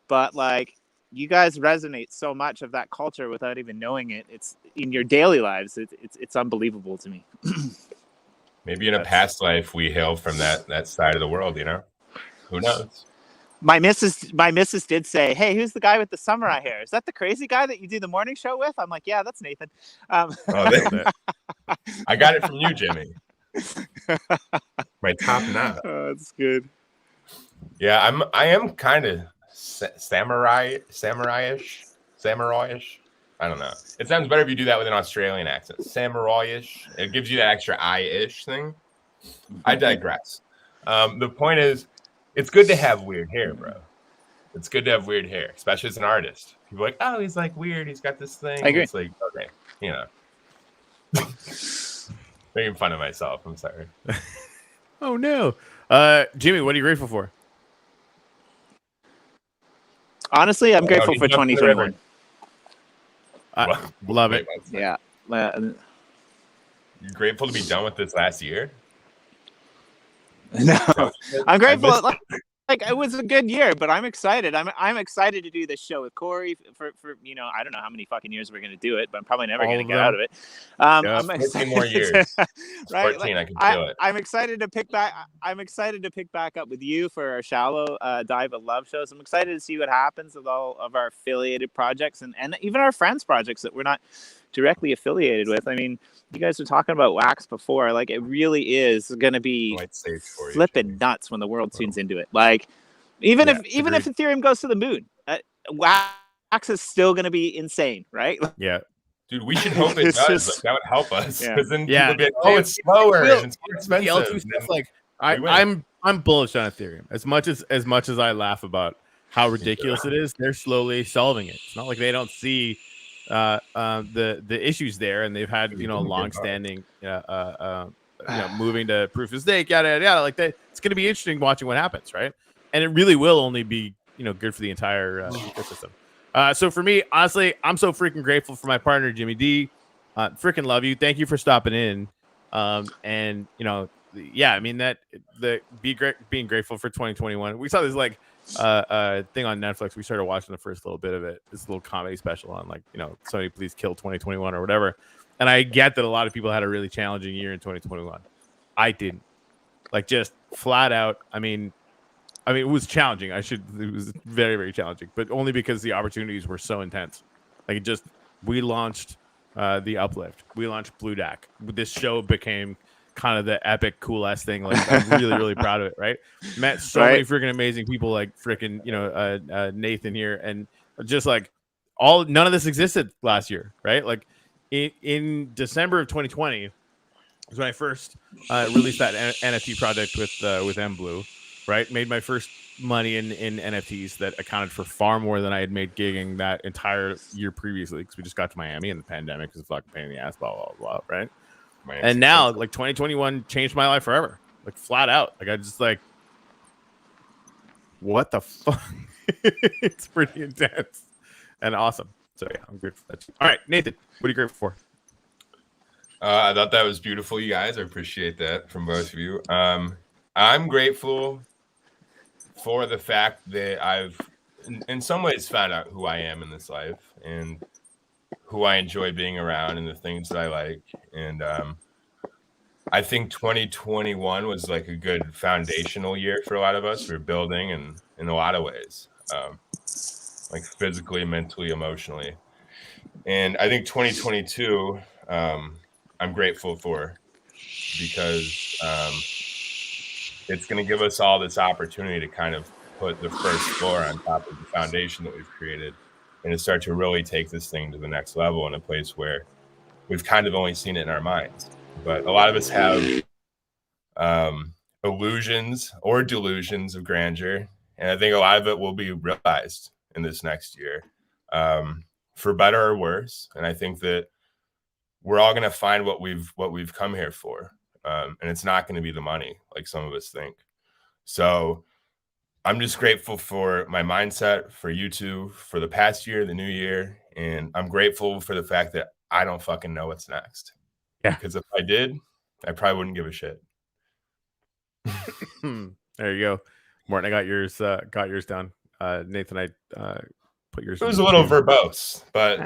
but like you guys resonate so much of that culture without even knowing it. It's in your daily lives. It's unbelievable to me. Maybe in a past life we hail from that side of the world, you know? Who knows? My missus did say, "Hey, who's the guy with the samurai hair? Is that the crazy guy that you do the morning show with?" I'm like, "Yeah, that's Nathan." I got it from you, Jimmy. My top knot. Oh, that's good. Yeah, I am kind of samurai-ish. I don't know. It sounds better if you do that with an Australian accent. Samurai-ish. It gives you that extra I-ish thing. I digress. The point is, it's good to have weird hair, bro. It's good to have weird hair, especially as an artist. People are like, oh, he's like weird. He's got this thing. I agree. It's like, okay, you know. Making fun of myself. I'm sorry. Oh, no. Jimmy, what are you grateful for? Honestly, I'm grateful for 2021. Love it. Yeah. You're grateful to be done with this last year? No, I'm grateful. Like it was a good year, but I'm excited. I'm excited to do this show with Corey for you know, I don't know how many fucking years we're gonna do it, but I'm probably never gonna get out of it. I'm 14 more years. Right? 14, I can feel it. I'm excited to pick back. I'm excited to pick back up with you for our shallow dive of love shows. I'm excited to see what happens with all of our affiliated projects and even our friends projects that we're not directly affiliated with. I mean, you guys were talking about wax before. Like, it really is going to be flipping nuts when the world tunes into it. Like, even if Ethereum goes to the moon, wax is still going to be insane, right? Yeah. Dude, we should hope it does. Like, that would help us. Because then people would be like, oh, it's slower and it's more expensive. Stuff, like, I'm bullish on Ethereum. As much as I laugh about how ridiculous it is, they're slowly solving it. It's not like they don't see the issues there, and they've had long-standing moving to proof of stake, yada yada yada. Like that, it's going to be interesting watching what happens, right? And it really will only be good for the entire ecosystem. So for me, honestly, I'm so freaking grateful for my partner Jimmy D. Freaking love you. Thank you for stopping in. And I mean that being grateful for 2021. We saw this thing on Netflix. We started watching the first little bit of it. This little comedy special on somebody please kill 2021 or whatever. And I get that a lot of people had a really challenging year in 2021. I didn't. Like, just flat out. I mean, it was challenging. It was very, very challenging, but only because the opportunities were so intense. Like, we launched the Uplift. We launched Blue Dack. This show became kind of the epic, cool ass thing. Like, I'm really, really proud of it. Right? Met so many freaking amazing people, like freaking, Nathan here, and just like none of this existed last year, right? Like in December of 2020 was when I first released that NFT project with MBlue, right? Made my first money in NFTs that accounted for far more than I had made gigging that entire year previously, because we just got to Miami and the pandemic was a fucking pain in the ass, blah, blah, blah, right? And now, like, 2021 changed my life forever, like, flat out. Like, I just like, what the fuck? It's pretty intense and awesome. So yeah, I'm grateful for that. All right, Nathan, what are you grateful for? I thought that was beautiful, you guys. I appreciate that from both of you. I'm grateful for the fact that I've, in some ways, found out who I am in this life and who I enjoy being around and the things that I like. And I think 2021 was like a good foundational year for a lot of us. We're building and in a lot of ways, like physically, mentally, emotionally. And I think 2022, I'm grateful for, because it's going to give us all this opportunity to kind of put the first floor on top of the foundation that we've created, and to start to really take this thing to the next level in a place where we've kind of only seen it in our minds. But a lot of us have illusions or delusions of grandeur, and I think a lot of it will be realized in this next year, for better or worse. And I think that we're all going to find what we've come here for, and it's not going to be the money like some of us think. So I'm just grateful for my mindset, for you two, for the past year, the new year. And I'm grateful for the fact that I don't fucking know what's next. Yeah. Because if I did, I probably wouldn't give a shit. There you go. Morton, I got yours down. Nathan, I Put yours. It was a little Jimmy. verbose, but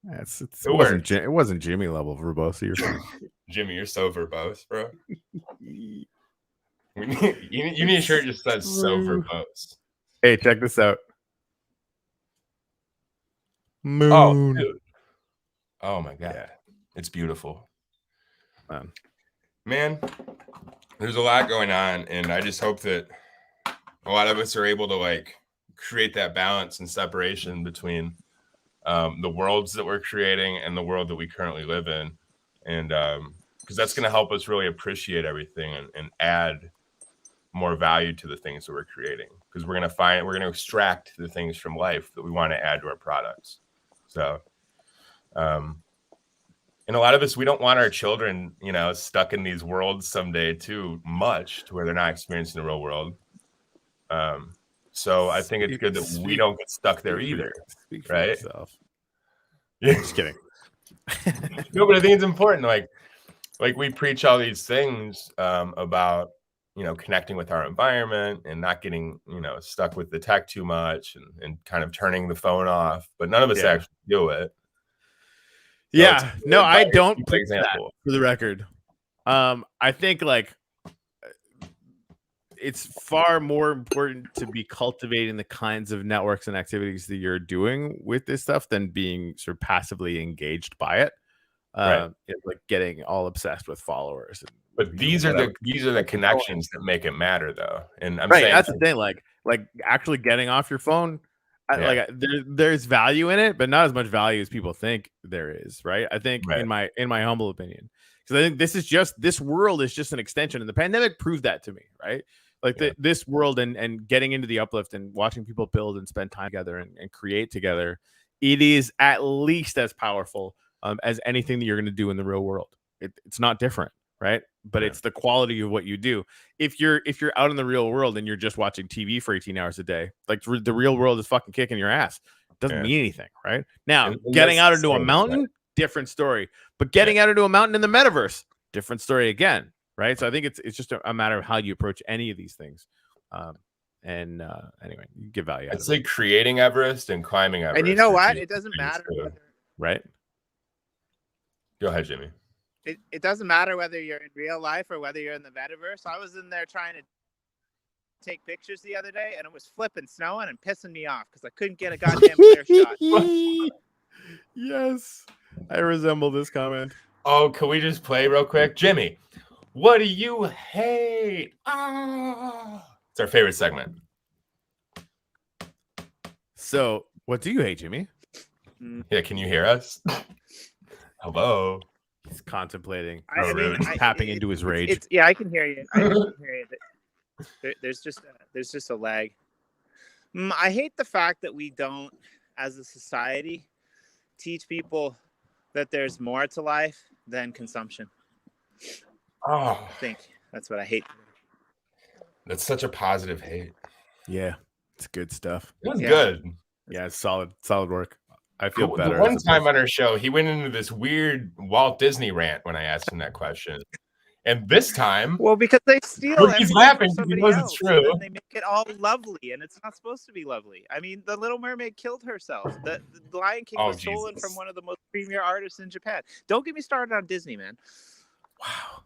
it wasn't Jimmy level verbose. So you're fine. Jimmy, you're so verbose, bro. You need a shirt that just says "so verbose." Hey, check this out. Moon. Oh, dude. Oh my god, it's beautiful. Man, there's a lot going on, and I just hope that a lot of us are able to like create that balance and separation between the worlds that we're creating and the world that we currently live in, and because that's going to help us really appreciate everything and add more value to the things that we're creating, because we're going to extract the things from life that we want to add to our products. So and a lot of us, we don't want our children, stuck in these worlds someday too much to where they're not experiencing the real world. So I think it's good that we don't get stuck there either. Speak for right? yourself. Yeah. Just kidding. No, but I think it's important. Like we preach all these things about, connecting with our environment and not getting, stuck with the tech too much and kind of turning the phone off. But none of us actually do it. So no, I don't preach that, example. for the record. I think like it's far more important to be cultivating the kinds of networks and activities that you're doing with this stuff than being sort of passively engaged by it. It's like getting all obsessed with followers. But these are the connections that make it matter, though. And I'm right, saying that's the thing. Like actually getting off your phone. There's value in it, but not as much value as people think there is. Right. I think in my humble opinion, because I think this world is just an extension, and the pandemic proved that to me. Right. Like this world and getting into the uplift and watching people build and spend time together and create together, it is at least as powerful as anything that you're going to do in the real world. It's not different. Right. But it's the quality of what you do. If you're out in the real world and you're just watching TV for 18 hours a day, like the real world is fucking kicking your ass. It doesn't mean anything. Right now, and getting out into a mountain, different story. But getting out into a mountain in the metaverse, different story again. Right. So I think it's just a matter of how you approach any of these things. Anyway, you give value. I'd say creating Everest and climbing Everest. And you know what? It doesn't matter. Right. Go ahead, Jimmy. It doesn't matter whether you're in real life or whether you're in the metaverse. I was in there trying to take pictures the other day, and it was flipping snowing and pissing me off because I couldn't get a goddamn clear shot. Yes, I resemble this comment. Oh, can we just play real quick? Jimmy, what do you hate? It's our favorite segment. So, what do you hate, Jimmy? Yeah, can you hear us? Hello. He's contemplating. Tapping into his rage. I can hear you. I can hear you. There's just a lag. I hate the fact that we don't, as a society, teach people that there's more to life than consumption. I think that's what I hate. That's such a positive hate. Yeah, it's good stuff. It was good. Yeah, it's solid work. I feel better. The one time on our show, he went into this weird Walt Disney rant when I asked him that question. And this time, because they steal. He's laughing because he knows it's true. And they make it all lovely, and it's not supposed to be lovely. I mean, the Little Mermaid killed herself. The Lion King was stolen from one of the most premier artists in Japan. Don't get me started on Disney, man. Wow.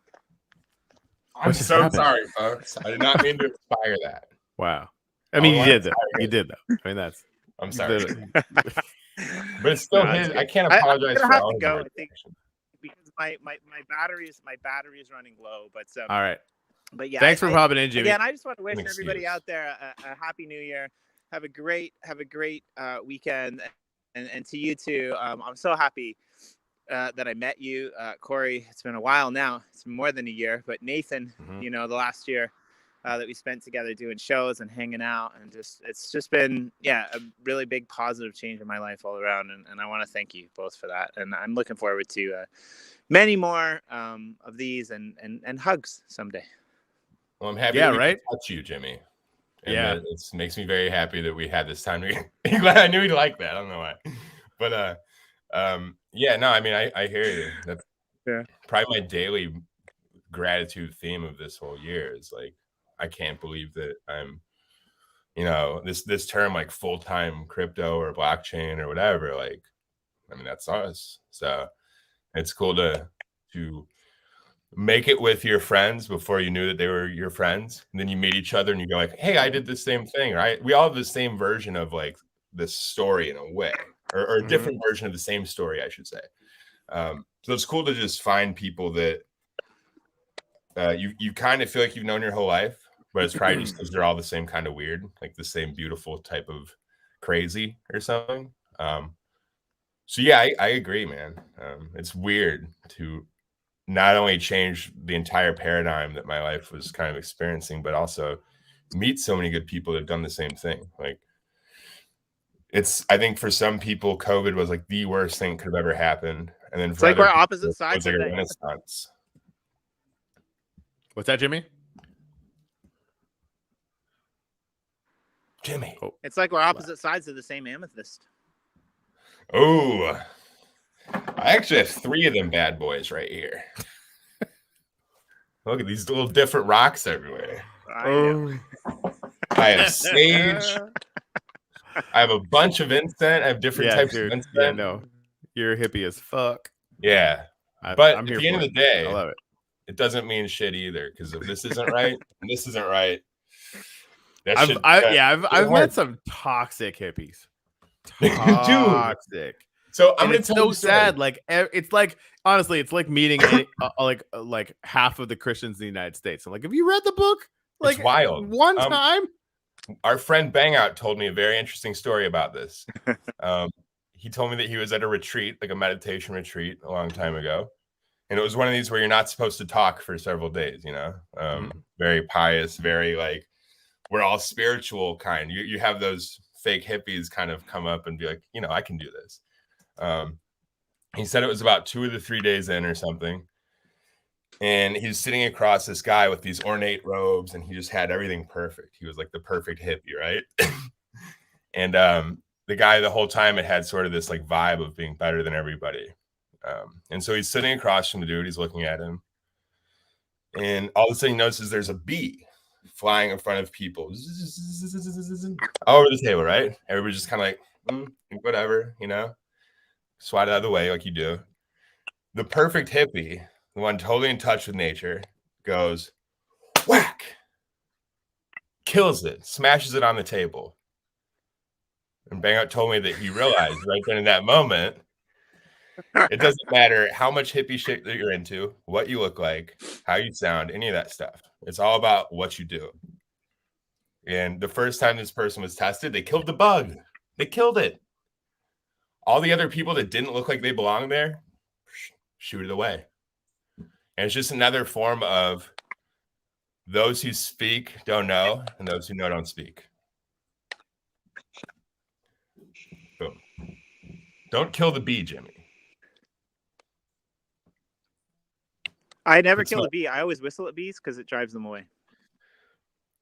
I'm so sorry, folks. I did not mean to inspire that. Wow. I mean, you did though. You did though. I mean, I'm sorry. But it's still his. I can't apologize for all go, I think, because my battery is running low. But all right. But yeah, thanks for popping in, Jimmy. Again, I just want to wish everybody out there a happy New Year. Have a great weekend, and to you too. I'm so happy that I met you, Corey. It's been a while now. It's been more than a year. But Nathan, the last year that we spent together doing shows and hanging out, and it's just been a really big positive change in my life all around, and I want to thank you both for that, and I'm looking forward to many more of these and hugs someday. Well, I'm happy to touch you, Jimmy. And it makes me very happy that we had this time. I knew he'd like that. I don't know why, but I mean, I hear you. That's probably my daily gratitude theme of this whole year is like, I can't believe that I'm this term like full-time crypto or blockchain or whatever. Like, I mean, that's us. So it's cool to make it with your friends before you knew that they were your friends. And then you meet each other and you go like, hey, I did the same thing, right? We all have the same version of like this story in a way, or a different version of the same story, I should say. So it's cool to just find people that you kind of feel like you've known your whole life, but it's probably just because they're all the same kind of weird, like the same beautiful type of crazy or something. So yeah, I agree, man. It's weird to not only change the entire paradigm that my life was kind of experiencing, but also meet so many good people that have done the same thing. Like, I think for some people, COVID was like the worst thing that could have ever happened. And then It's like we're opposite sides of of a that. renaissance. What's that, Jimmy? Jimmy. Oh. It's like we're opposite sides of the same amethyst. Oh, I actually have 3 of them bad boys right here. Look at these little different rocks everywhere. I have sage. I have a bunch of incense. I have different types of incense. Yeah, no, you're a hippie as fuck. Yeah, but I'm at the end of the day, I love it doesn't mean shit either. Because if this isn't right, and this isn't right, I've met some toxic hippies. Toxic. Dude. So I'm gonna it's so sad. Like, it's like, honestly, it's like meeting like half of the Christians in the United States. I'm like, have you read the book? Like, it's wild. One time. Our friend Bangout told me a very interesting story about this. He told me that he was at a retreat, like a meditation retreat, a long time ago, and it was one of these where you're not supposed to talk for several days. Very pious, very like we're all spiritual kind. You have those fake hippies kind of come up and be like, I can do this. He said it was about 2 of the 3 days in or something, and he was sitting across this guy with these ornate robes, and he just had everything perfect. He was like the perfect hippie, right? And the guy the whole time had sort of this like vibe of being better than everybody. And so he's sitting across from the dude, he's looking at him, and all of a sudden he notices there's a bee flying in front of people all over the table, right? Everybody's just kind of like, whatever, swat it out of the way like you do. The perfect hippie, the one totally in touch with nature, goes whack, kills it, smashes it on the table. And Bangout told me that he realized right then in that moment, it doesn't matter how much hippie shit that you're into, what you look like, how you sound, any of that stuff. It's all about what you do. And the first time this person was tested, they killed the bug. They killed it. All the other people that didn't look like they belonged there, shoot it away. And it's just another form of those who speak don't know, and those who know don't speak. Boom. Don't kill the bee, Jimmy. I never kill a bee. I always whistle at bees because it drives them away.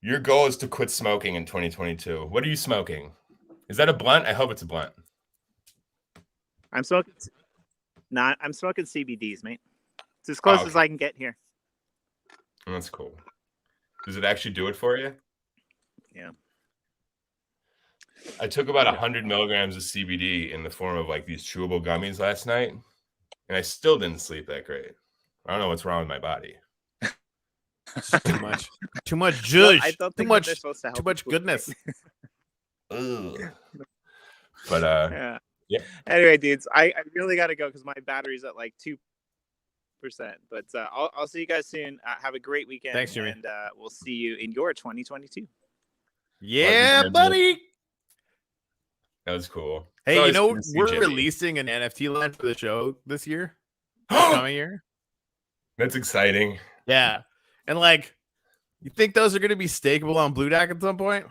Your goal is to quit smoking in 2022. What are you smoking? Is that a blunt? I hope it's a blunt. I'm smoking. I'm smoking CBDs, mate. It's as close as I can get here. That's cool. Does it actually do it for you? Yeah. I took about 100 milligrams of CBD in the form of like these chewable gummies last night, and I still didn't sleep that great. I don't know what's wrong with my body. Too much judge. I don't think too much goodness. But yeah. Anyway, dudes, I really got to go because my battery's at like 2%. But I'll see you guys soon. Have a great weekend. Thanks, Jimmy. And we'll see you in your 2022. Yeah, buddy. That was cool. Hey, we're releasing an NFT line for the show this year. Coming year. That's exciting. Yeah. And like, you think those are going to be stakeable on Blue Deck at some point?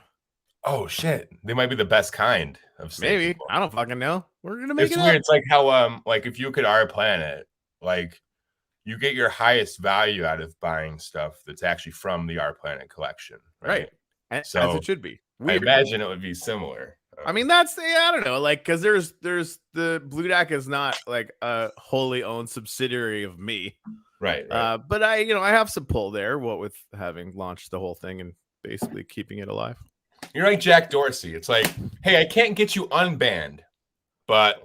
Oh shit! They might be the best kind of stakeable. Maybe. I don't fucking know. We're gonna make it weird. Up. It's like how like if you could our planet, like you get your highest value out of buying stuff that's actually from the Our Planet collection, right? So as it should be. Weird. I imagine it would be similar. I mean, I don't know, like, because there's the Blue Deck is not like a wholly owned subsidiary of me, right? But I have some pull there, what with having launched the whole thing and basically keeping it alive. You're like Jack Dorsey. It's like, hey, I can't get you unbanned, but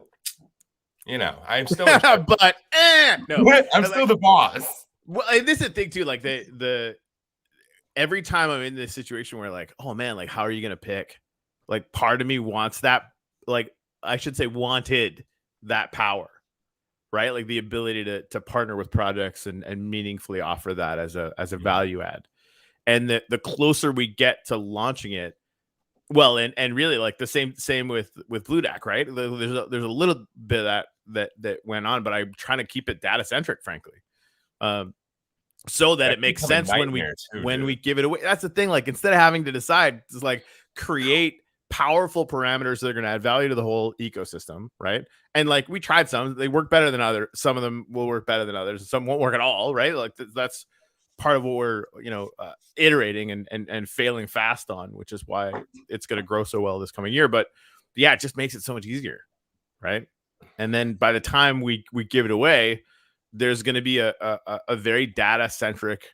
I'm still no, I'm still the boss. Well, and this is the thing too. Like the every time I'm in this situation where like, oh man, like how are you gonna pick? Like part of me wants that, like I should say wanted that power, right? Like the ability to partner with projects and meaningfully offer that as a value add. And the closer we get to launching it, well, and really like the same with BlueDAC, right? There's a little bit of that went on, but I'm trying to keep it data centric, frankly, so that it makes sense when we give it away. That's the thing. Like instead of having to decide, it's like create powerful parameters that are going to add value to the whole ecosystem, right? And like we tried some, they work better than others. Some of them will work better than others. Some won't work at all, right? Like that's part of what we're iterating and failing fast on, which is why it's going to grow so well this coming year. But yeah, it just makes it so much easier, right? And then by the time we give it away, there's going to be a very data centric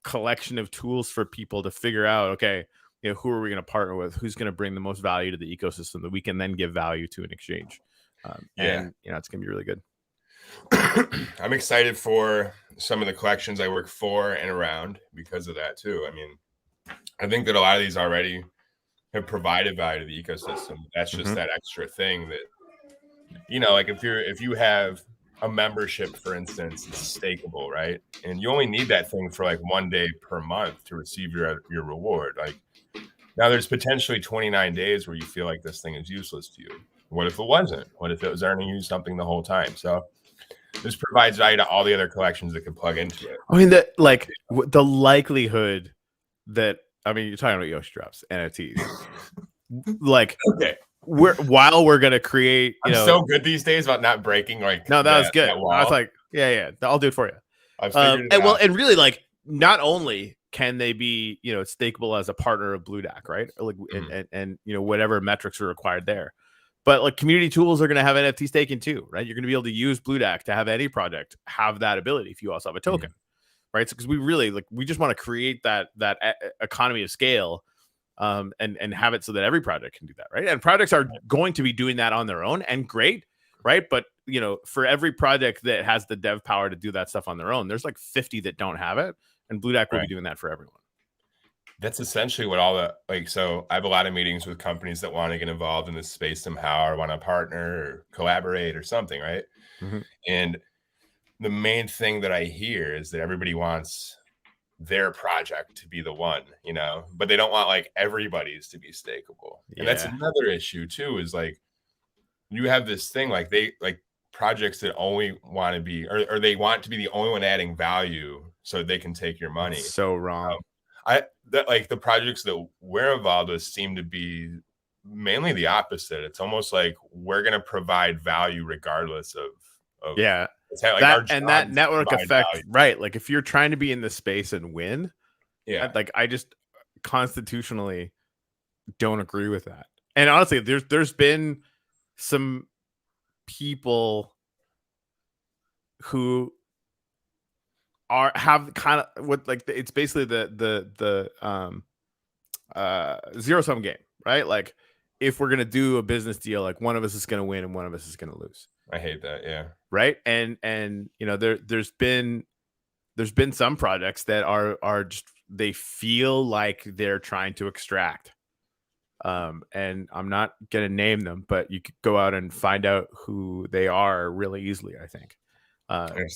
collection of tools for people to figure out, okay, who are we going to partner with? Who's going to bring the most value to the ecosystem that we can then give value to in exchange? And it's going to be really good. I'm excited for some of the collections I work for and around because of that too. I mean, I think that a lot of these already have provided value to the ecosystem. That's just that extra thing that, like if you have a membership, for instance, it's stakeable, right? And you only need that thing for like 1 day per month to receive your reward. Like now there's potentially 29 days where you feel like this thing is useless to you. What if it wasn't? What if it was earning you something the whole time? So this provides value to all the other collections that can plug into it. I mean, the likelihood that, I mean, you're talking about Yoshi drops, NFTs. Like, okay, while we're gonna create, I'm so good these days about not breaking. Like, no, that was good. I was like, yeah, I'll do it for you. I've figured it out. Well, and really, like, not only can they be, stakeable as a partner of BlueDAC, right? Like, and whatever metrics are required there. But like community tools are going to have NFT staking too, right? You're going to be able to use BlueDAC to have any project have that ability if you also have a token, right? So because we just want to create that economy of scale, and have it so that every project can do that, right? And projects are going to be doing that on their own, and great, right? But for every project that has the dev power to do that stuff on their own, there's like 50 that don't have it, and BlueDAC will be doing that for everyone. That's essentially what all the so I have a lot of meetings with companies that want to get involved in this space somehow, or want to partner or collaborate or something, right? And the main thing that I hear is that everybody wants their project to be the one, but they don't want like everybody's to be stakeable. And that's another issue too, is like you have this thing like projects that only want to be or they want to be the only one adding value so they can take your money. That's so wrong. The projects that we're involved with seem to be mainly the opposite. It's almost like we're going to provide value regardless of that network effect, value. Right? Like if you're trying to be in the space and win, I just constitutionally don't agree with that. And honestly, there's been some people who have kind of what like it's basically the zero sum game, right? Like if we're gonna do a business deal, like one of us is gonna win and one of us is gonna lose. I hate that, yeah. Right, and there's been some projects that are just they feel like they're trying to extract, and I'm not gonna name them, but you could go out and find out who they are really easily, I think,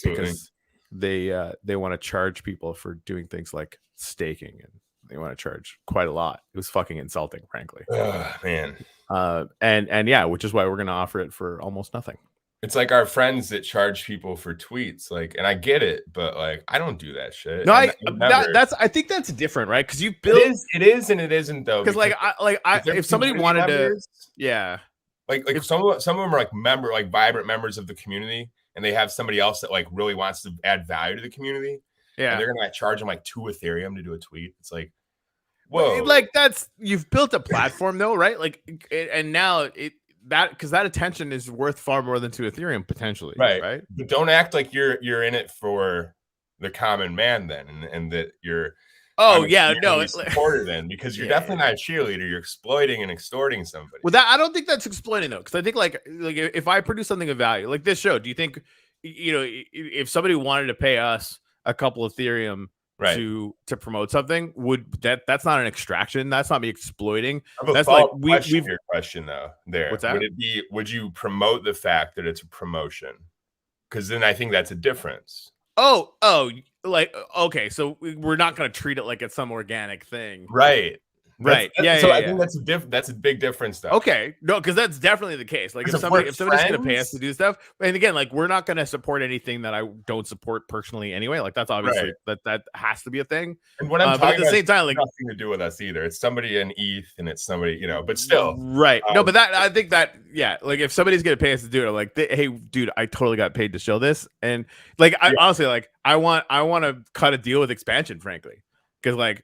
because they want to charge people for doing things like staking, and they want to charge quite a lot. It was fucking insulting, frankly. Oh, man. And yeah, which is why we're gonna offer it for almost nothing. It's like our friends that charge people for tweets, like, and I get it, but like I don't do that shit. No, I think that's different, right? Because you build it is and it isn't though. Because if somebody wanted members, like if some of them are like vibrant members of the community, and they have somebody else that like really wants to add value to the community, and they're gonna like charge them like 2 Ethereum to do a tweet. It's like, whoa, like you've built a platform though, right? Like, and now because that attention is worth far more than 2 Ethereum potentially, right? But don't act like you're in it for the common man then, and that you're Oh I'm yeah, no. extremely supportive in, because you're definitely not a cheerleader. You're exploiting and extorting somebody. Well, that I don't think that's exploiting though, because I think like if I produce something of value, like this show, do you think if somebody wanted to pay us a couple of Ethereum Right. to promote something, would that's not an extraction? That's not me exploiting. I have a That's like follow-up we've question to your question though. There, What's that? would you promote the fact that it's a promotion? Because then I think that's a difference. Oh, like okay, so we're not going to treat it like it's some organic thing, Right? Right. So I think that's a big difference, though. Okay, no, because that's definitely the case. Like if somebody's going to pay us to do stuff, and again, like we're not going to support anything that I don't support personally anyway. Like that's obviously that has to be a thing. And what I'm talking but at the about same time, like nothing to do with us either. It's somebody in ETH, and it's somebody, but still, right. No, but that I think that like if somebody's going to pay us to do it, I'm like, hey, dude, I totally got paid to show this, and like I honestly like I want to cut a deal with expansion, frankly. Because like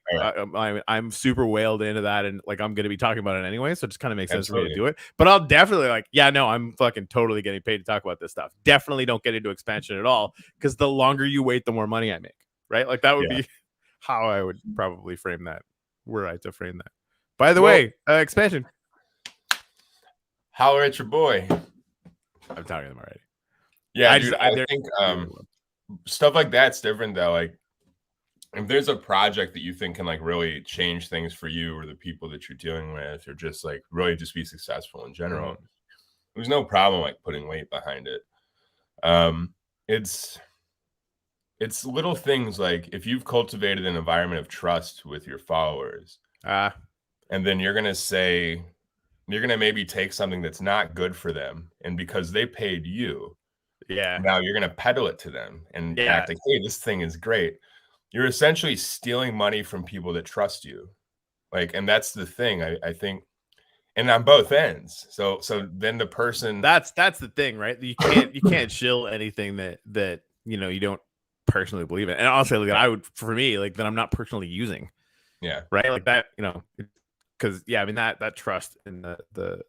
I'm super whaled into that, and like I'm gonna be talking about it anyway, so it just kind of makes sense for me to do it. But I'll definitely I'm fucking totally getting paid to talk about this stuff. Definitely don't get into expansion at all, because the longer you wait, the more money I make. Right? Like that would be how I would probably frame that. Were I to frame that. By the way, expansion. Holler at your boy. I'm talking to them already. Yeah, I think stuff like that's different though. Like, if there's a project that you think can like really change things for you or the people that you're dealing with, or just like really just be successful in general, there's no problem like putting weight behind it. It's little things like if you've cultivated an environment of trust with your followers, and then you're gonna maybe take something that's not good for them, and because they paid you, now you're gonna peddle it to them and act like, hey, this thing is great. You're essentially stealing money from people that trust you. Like, and that's the thing, I think, and on both ends. So then the person that's the thing, right? You can't shill anything that you don't personally believe in. And also like I would, for me, like that I'm not personally using. Yeah. Right. Like that, because I mean that trust in the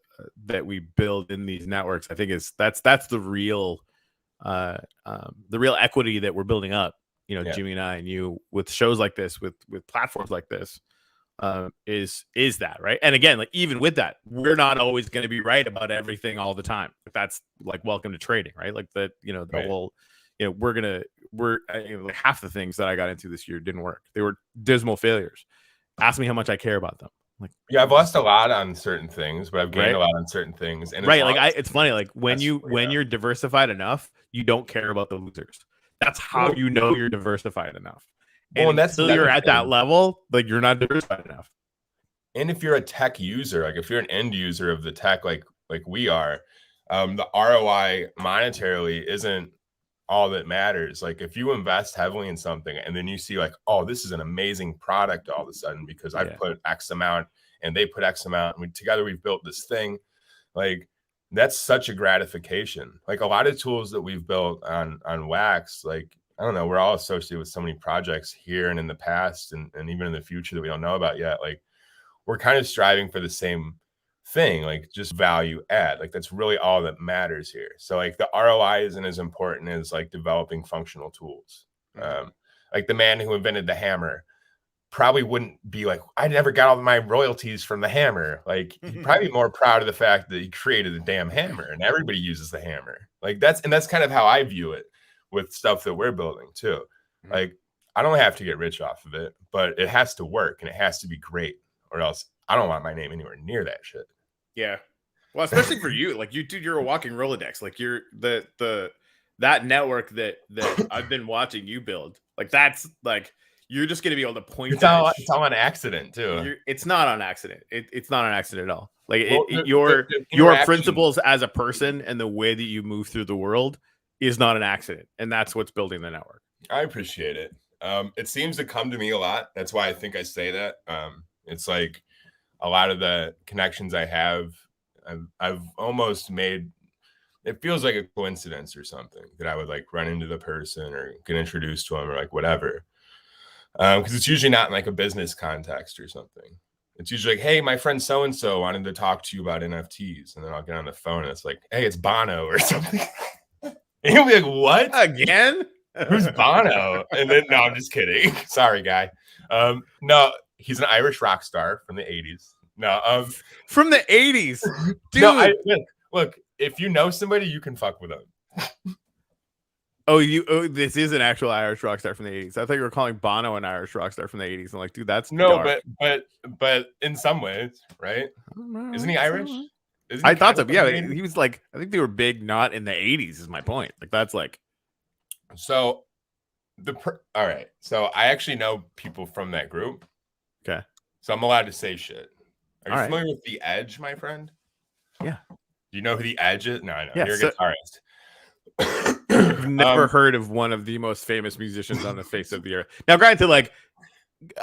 that we build in these networks, I think that's the real equity that we're building up. Jimmy and I and you with shows like this, with platforms like this, is that right? And again, like even with that, we're not always going to be right about everything all the time. That's like welcome to trading, right? Like the whole, we're like half the things that I got into this year didn't work. They were dismal failures. Ask me how much I care about them. Like, I've lost a lot on certain things, but I've gained a lot on certain things. And it's funny. Like when you're diversified enough, you don't care about the losers. That's how you know you're diversified enough. And until you're at that level, like you're not diversified enough. And if you're a tech user, like if you're an end user of the tech, like we are, the ROI monetarily isn't all that matters. Like if you invest heavily in something and then you see like, oh, this is an amazing product all of a sudden because I put X amount and they put X amount and together we've built this thing. Like that's such a gratification. Like a lot of tools that we've built on Wax, like, I don't know, we're all associated with so many projects here and in the past and even in the future that we don't know about yet. Like we're kind of striving for the same thing, like just value add. Like that's really all that matters here. So like the ROI isn't as important as like developing functional tools. Like the man who invented the hammer probably wouldn't be like, I never got all of my royalties from the hammer. Like he'd probably be more proud of the fact that he created a damn hammer and everybody uses the hammer. Like that's kind of how I view it with stuff that we're building too. Like I don't have to get rich off of it, but it has to work and it has to be great, or else I don't want my name anywhere near that shit. Yeah. Well, especially for you, like you're a walking Rolodex. Like you're that network that I've been watching you build. Like that's like, you're just going to be able to point. It's all on accident too. It's not on accident. It's not on accident at all. Like your principles as a person and the way that you move through the world is not an accident. And that's what's building the network. I appreciate it. It seems to come to me a lot. That's why I think I say that. It's like a lot of the connections I have, I've almost made, it feels like a coincidence or something that I would like run into the person or get introduced to them or like whatever. Because it's usually not in like a business context or something. It's usually like, hey, my friend so-and-so wanted to talk to you about NFTs. And then I'll get on the phone and it's like, hey, it's Bono or something. And you'll be like, what? Again? Who's Bono? And then, no, I'm just kidding. Sorry, guy. No, he's an Irish rock star from the 80s. No, from the 80s, dude. No, look, if you know somebody, you can fuck with them. Oh, this is an actual Irish rock star from the 80s. I thought you were calling Bono an Irish rock star from the 80s. I'm like, dude, that's no, dark. but in some ways, right? Isn't he Irish? I thought so. Yeah, he was like, I think they were big, not in the 80s. Is my point. Like that's like. So, all right. So I actually know people from that group. Okay. So I'm allowed to say shit. Are you All familiar with The Edge, my friend? Yeah. Do you know who The Edge is? No, I know. Yeah, You're a guitarist. I've never heard of one of the most famous musicians on the face of the earth. Now, granted, like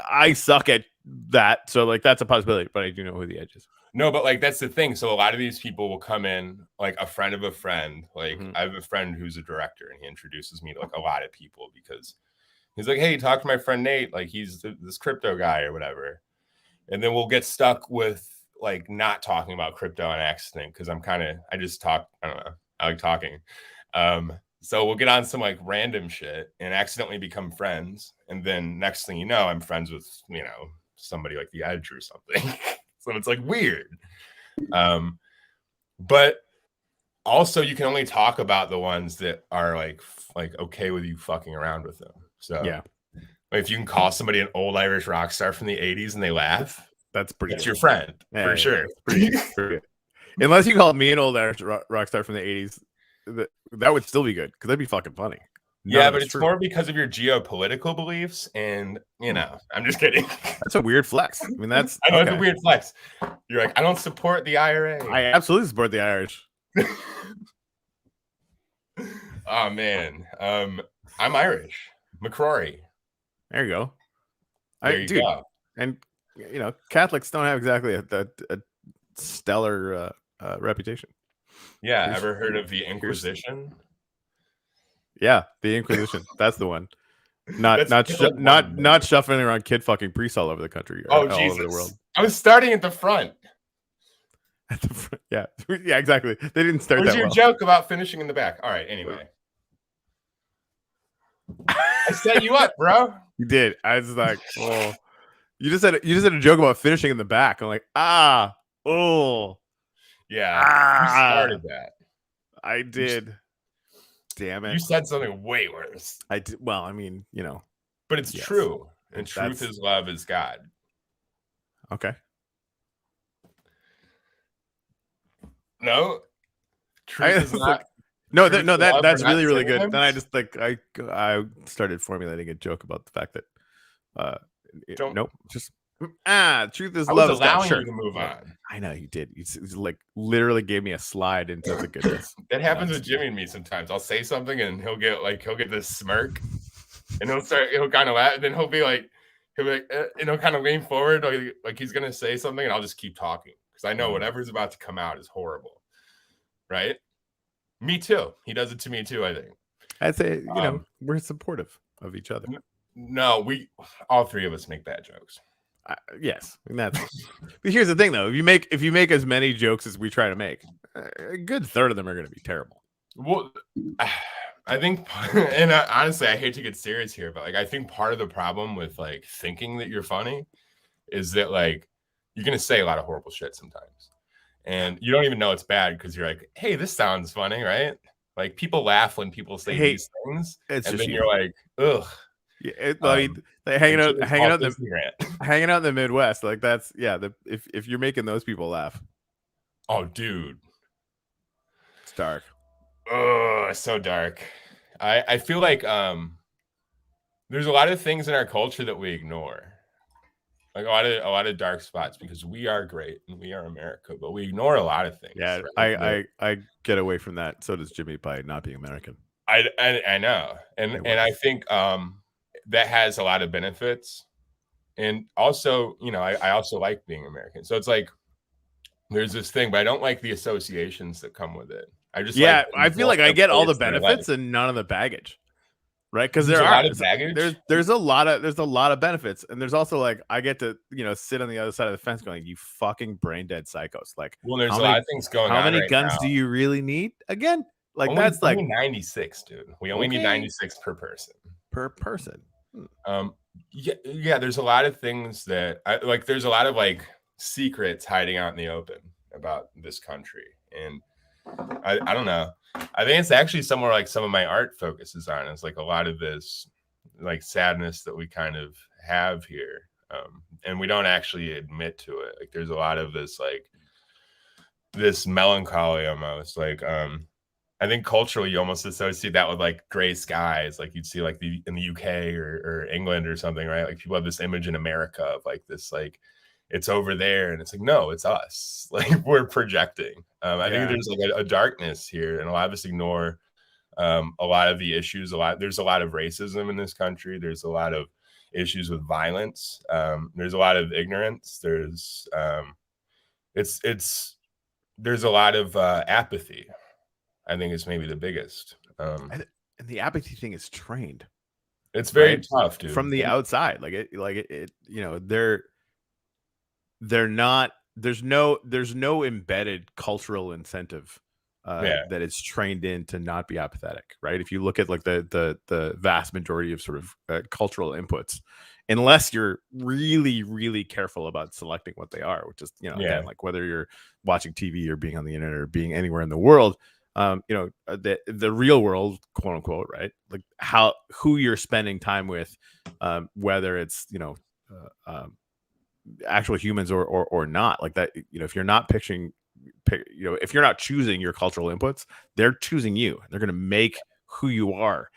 I suck at that, so like that's a possibility. But I do know who The Edge is. No, but like that's the thing. So a lot of these people will come in, like a friend of a friend. Like I have a friend who's a director, and he introduces me to like a lot of people because he's like, "Hey, talk to my friend Nate. Like he's this crypto guy or whatever." And then we'll get stuck with like not talking about crypto on accident because I just talk. I don't know. I like talking. So we'll get on some like random shit and accidentally become friends. And then next thing you know, I'm friends with, somebody like The Edge or something. So it's like weird. But also you can only talk about the ones that are like okay with you fucking around with them. So yeah, if you can call somebody an old Irish rock star from the 80s and they laugh, that's your friend for sure. Pretty good. Unless you call me an old Irish rock star from the 80s, that would still be good because that'd be fucking funny. Yeah, but it's more because of your geopolitical beliefs, and I'm just kidding. That's a weird flex. I mean, I know it's a weird flex. You're like, I don't support the IRA. I absolutely support the Irish. Oh man, I'm Irish. Mcrorey. There you go. There you go. And Catholics don't have exactly a stellar reputation. Yeah, ever heard of the Inquisition? Yeah, the Inquisition. That's the one. Not shuffling around kid fucking priests all over the country. Oh, Jesus. All over the world. I was starting at the front. At the front, yeah, yeah, exactly. They didn't start. What was that your joke about finishing in the back? All right. Anyway, I set you up, bro. You did. I was like, oh, you just had a joke about finishing in the back. I'm like, yeah, you started that. I did. Damn it! You said something way worse. I did. Well, I mean, but it's true, and truth is love is God. Okay. No, truth is not. No, that's really, really good. Then I just I started formulating a joke about the fact that nope, just truth is love. I was allowing you to move on. I know you did. You like literally gave me a slide into the goodness. That happens with Jimmy and me sometimes. I'll say something and he'll get this smirk, and he'll kind of laugh, and then he'll be like, and he'll kind of lean forward like he's gonna say something, and I'll just keep talking because I know whatever's about to come out is horrible, right? Me too. He does it to me too. I think. I'd say we're supportive of each other. No, all three of us make bad jokes. Yes, and that's. But here's the thing, though: if you make as many jokes as we try to make, a good third of them are going to be terrible. Well, I think, and honestly, I hate to get serious here, but like I think part of the problem with like thinking that you're funny is that like you're going to say a lot of horrible shit sometimes, and you don't even know it's bad because you're like, hey, this sounds funny, right? Like people laugh when people say these things, and then you're like, ugh. Yeah, hanging out in the Midwest, like that's if you're making those people laugh. Oh, dude, it's dark. Oh, it's so dark. I feel like there's a lot of things in our culture that we ignore, like a lot of dark spots because we are great and we are America, but we ignore a lot of things. Yeah, right? I get away from that. So does Jimmy by not being American. I know, and I think that has a lot of benefits, and also I also like being American. So it's like there's this thing, but I don't like the associations that come with it. I feel like I get all the benefits and none of the baggage, right? Because there's a lot of baggage. There's a lot of benefits, and there's also like I get to sit on the other side of the fence going, you fucking brain dead psychos. Like, well, there's a lot of things going on. How many guns do you really need? Again, like only, that's like 96, dude. We only need 96 per person. Yeah, there's a lot of things that there's a lot of like secrets hiding out in the open about this country, and I don't know. I think it's actually somewhere like some of my art focuses on. It's like a lot of this like sadness that we kind of have here, and we don't actually admit to it. Like there's a lot of this like this melancholy almost like I think culturally you almost associate that with like gray skies, like you'd see like in the UK or England or something, right? Like people have this image in America of like this, like it's over there, and it's like no, it's us. Like we're projecting. I think there's like a darkness here, and a lot of us ignore a lot of the issues. There's a lot of racism in this country. There's a lot of issues with violence. There's a lot of ignorance. There's a lot of apathy. I think it's maybe the biggest. And the apathy thing is trained. It's very tough, dude. From the outside, they're not. There's no embedded cultural incentive that is trained in to not be apathetic, right? If you look at like the vast majority of sort of cultural inputs, unless you're really, really careful about selecting what they are, which is again, like whether you're watching TV or being on the internet or being anywhere in the world. The real world, quote unquote, right? Like who you're spending time with, whether it's actual humans or not, like that. If you're not if you're not choosing your cultural inputs, they're choosing you. They're going to make who you are,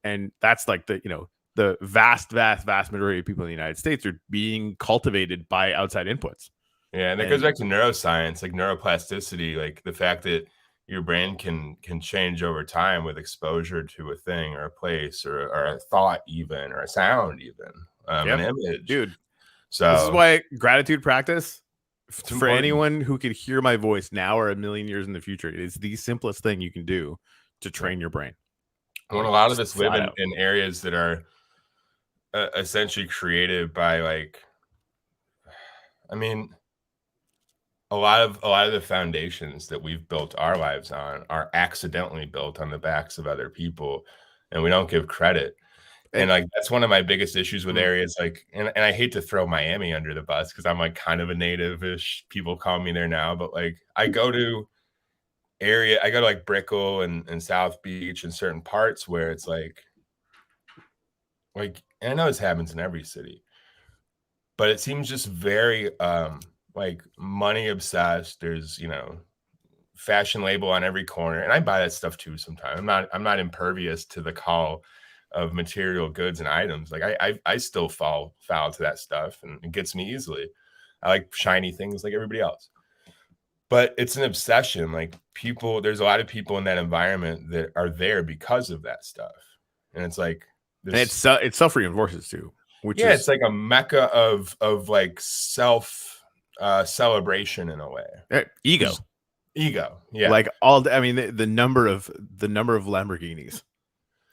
and that's like the vast majority of people in the United States are being cultivated by outside inputs. Yeah, and that goes back to neuroscience, like neuroplasticity, like the fact that your brain can change over time with exposure to a thing or a place or a thought even or a sound even, an image. Dude. So this is why gratitude practice for anyone who could hear my voice now or a million years in the future, it is the simplest thing you can do to train your brain. When a lot of us live in areas that are essentially created by a lot of the foundations that we've built our lives on are accidentally built on the backs of other people, and we don't give credit. And like that's one of my biggest issues with areas like, and I hate to throw Miami under the bus because I'm like kind of a native-ish. People call me there now, but like I go to like Brickell and South Beach and certain parts where it's like, and I know this happens in every city, but it seems just very like money obsessed. There's fashion label on every corner, and I buy that stuff too sometimes. I'm not impervious to the call of material goods and items. Like I still fall foul to that stuff, and it gets me easily. I like shiny things like everybody else, but it's an obsession. Like there's a lot of people in that environment that are there because of that stuff, and it's like this, and it self-reinforces too, which is, it's like a mecca of like self celebration in a way. Ego, yeah. Like the number of Lamborghinis.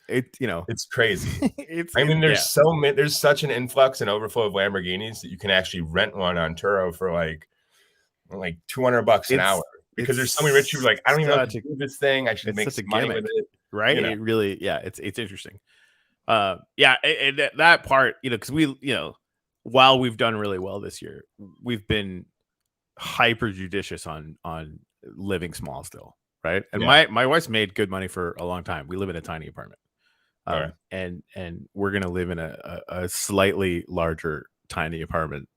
It's crazy. There's such an influx and overflow of Lamborghinis that you can actually rent one on Turo for like $200 an hour, because there's so many rich people like, I don't even know how to do this thing. I should make some money with it, right? It really, it's interesting. And that part, because we, while we've done really well this year, we've been hyper judicious on living small still, right? And my wife's made good money for a long time. We live in a tiny apartment. And we're gonna live in a slightly larger tiny apartment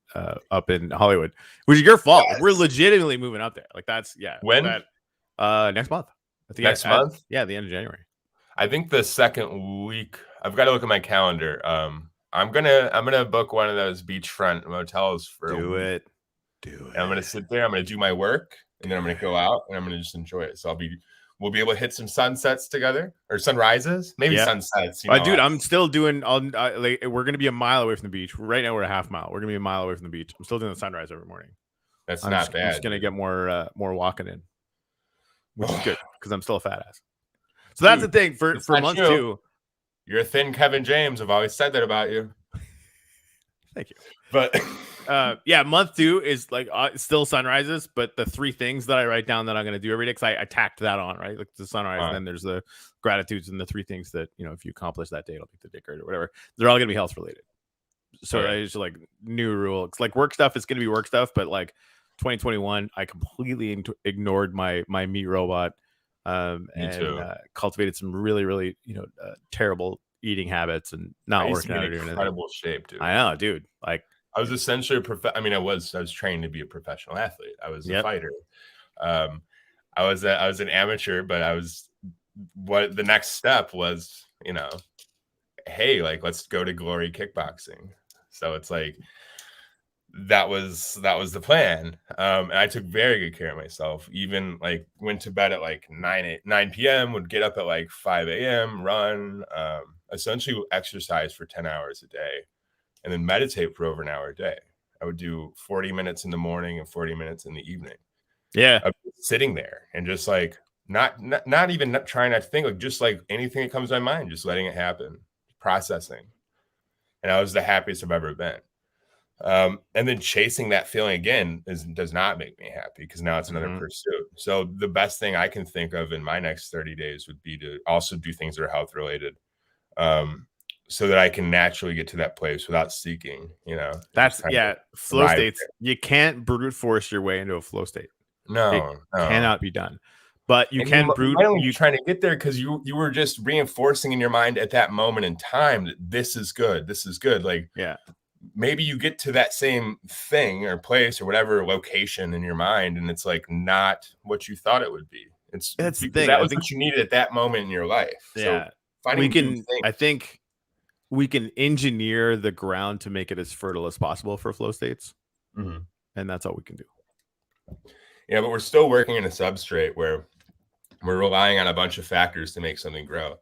up in Hollywood, which is your fault. Yes. We're legitimately moving up there. Like that's when next month. Next month? The end of January. I think the second week. I've got to look at my calendar. I'm gonna book one of those beachfront motels for do it. And I'm gonna sit there. I'm gonna do my work, and then I'm gonna go out and I'm gonna just enjoy it. So we'll be able to hit some sunsets together or sunrises, maybe sunsets. Dude, I'm still doing. We're gonna be a mile away from the beach. Right now we're a half mile. We're gonna be a mile away from the beach. I'm still doing the sunrise every morning. That's not bad. I'm just gonna get more walking in, which is good because I'm still a fat ass. So that's the thing for month 2. You're a thin Kevin James. I've always said that about you. Thank you. But Yeah, month 2 is like still sunrises, but the 3 things that I write down that I'm going to do every day, because I tacked that on, right? Like the sunrise, and then there's the gratitudes and the 3 things that, you know, if you accomplish that day, it'll make the day great or whatever. They're all going to be health related. So I just like new rule. It's like work stuff is going to be work stuff, but like 2021, I completely ignored my meat robot, and cultivated some really, really, you know, terrible eating habits and not working out. Incredible shape, dude. I know, dude. Like I was essentially I was trained to be a professional athlete. I was a fighter. I was an amateur, but what the next step was, you know, hey, like let's go to Glory Kickboxing. So it's like that was the plan. And I took very good care of myself. Even like went to bed at like 9 p.m., would get up at like 5 a.m., run, essentially exercise for 10 hours a day, and then meditate for over an hour a day. I would do 40 minutes in the morning and 40 minutes in the evening. Yeah. I'd be sitting there and just like not even trying to think, like just like anything that comes to my mind, just letting it happen, processing. And I was the happiest I've ever been. And then chasing that feeling again does not make me happy, because now it's another pursuit. So the best thing I can think of in my next 30 days would be to also do things that are health related, so that I can naturally get to that place without seeking, you know. That's flow states. You can't brute force your way into a flow state. No, cannot be done. But you can brute. You're trying to get there because you were just reinforcing in your mind at that moment in time that this is good. This is good. Like, yeah, maybe you get to that same thing or place or whatever location in your mind, and it's like not what you thought it would be. That's the thing. That was what you needed at that moment in your life. Yeah, so I think we can engineer the ground to make it as fertile as possible for flow states, and that's all we can do. Yeah, but we're still working in a substrate where we're relying on a bunch of factors to make something grow.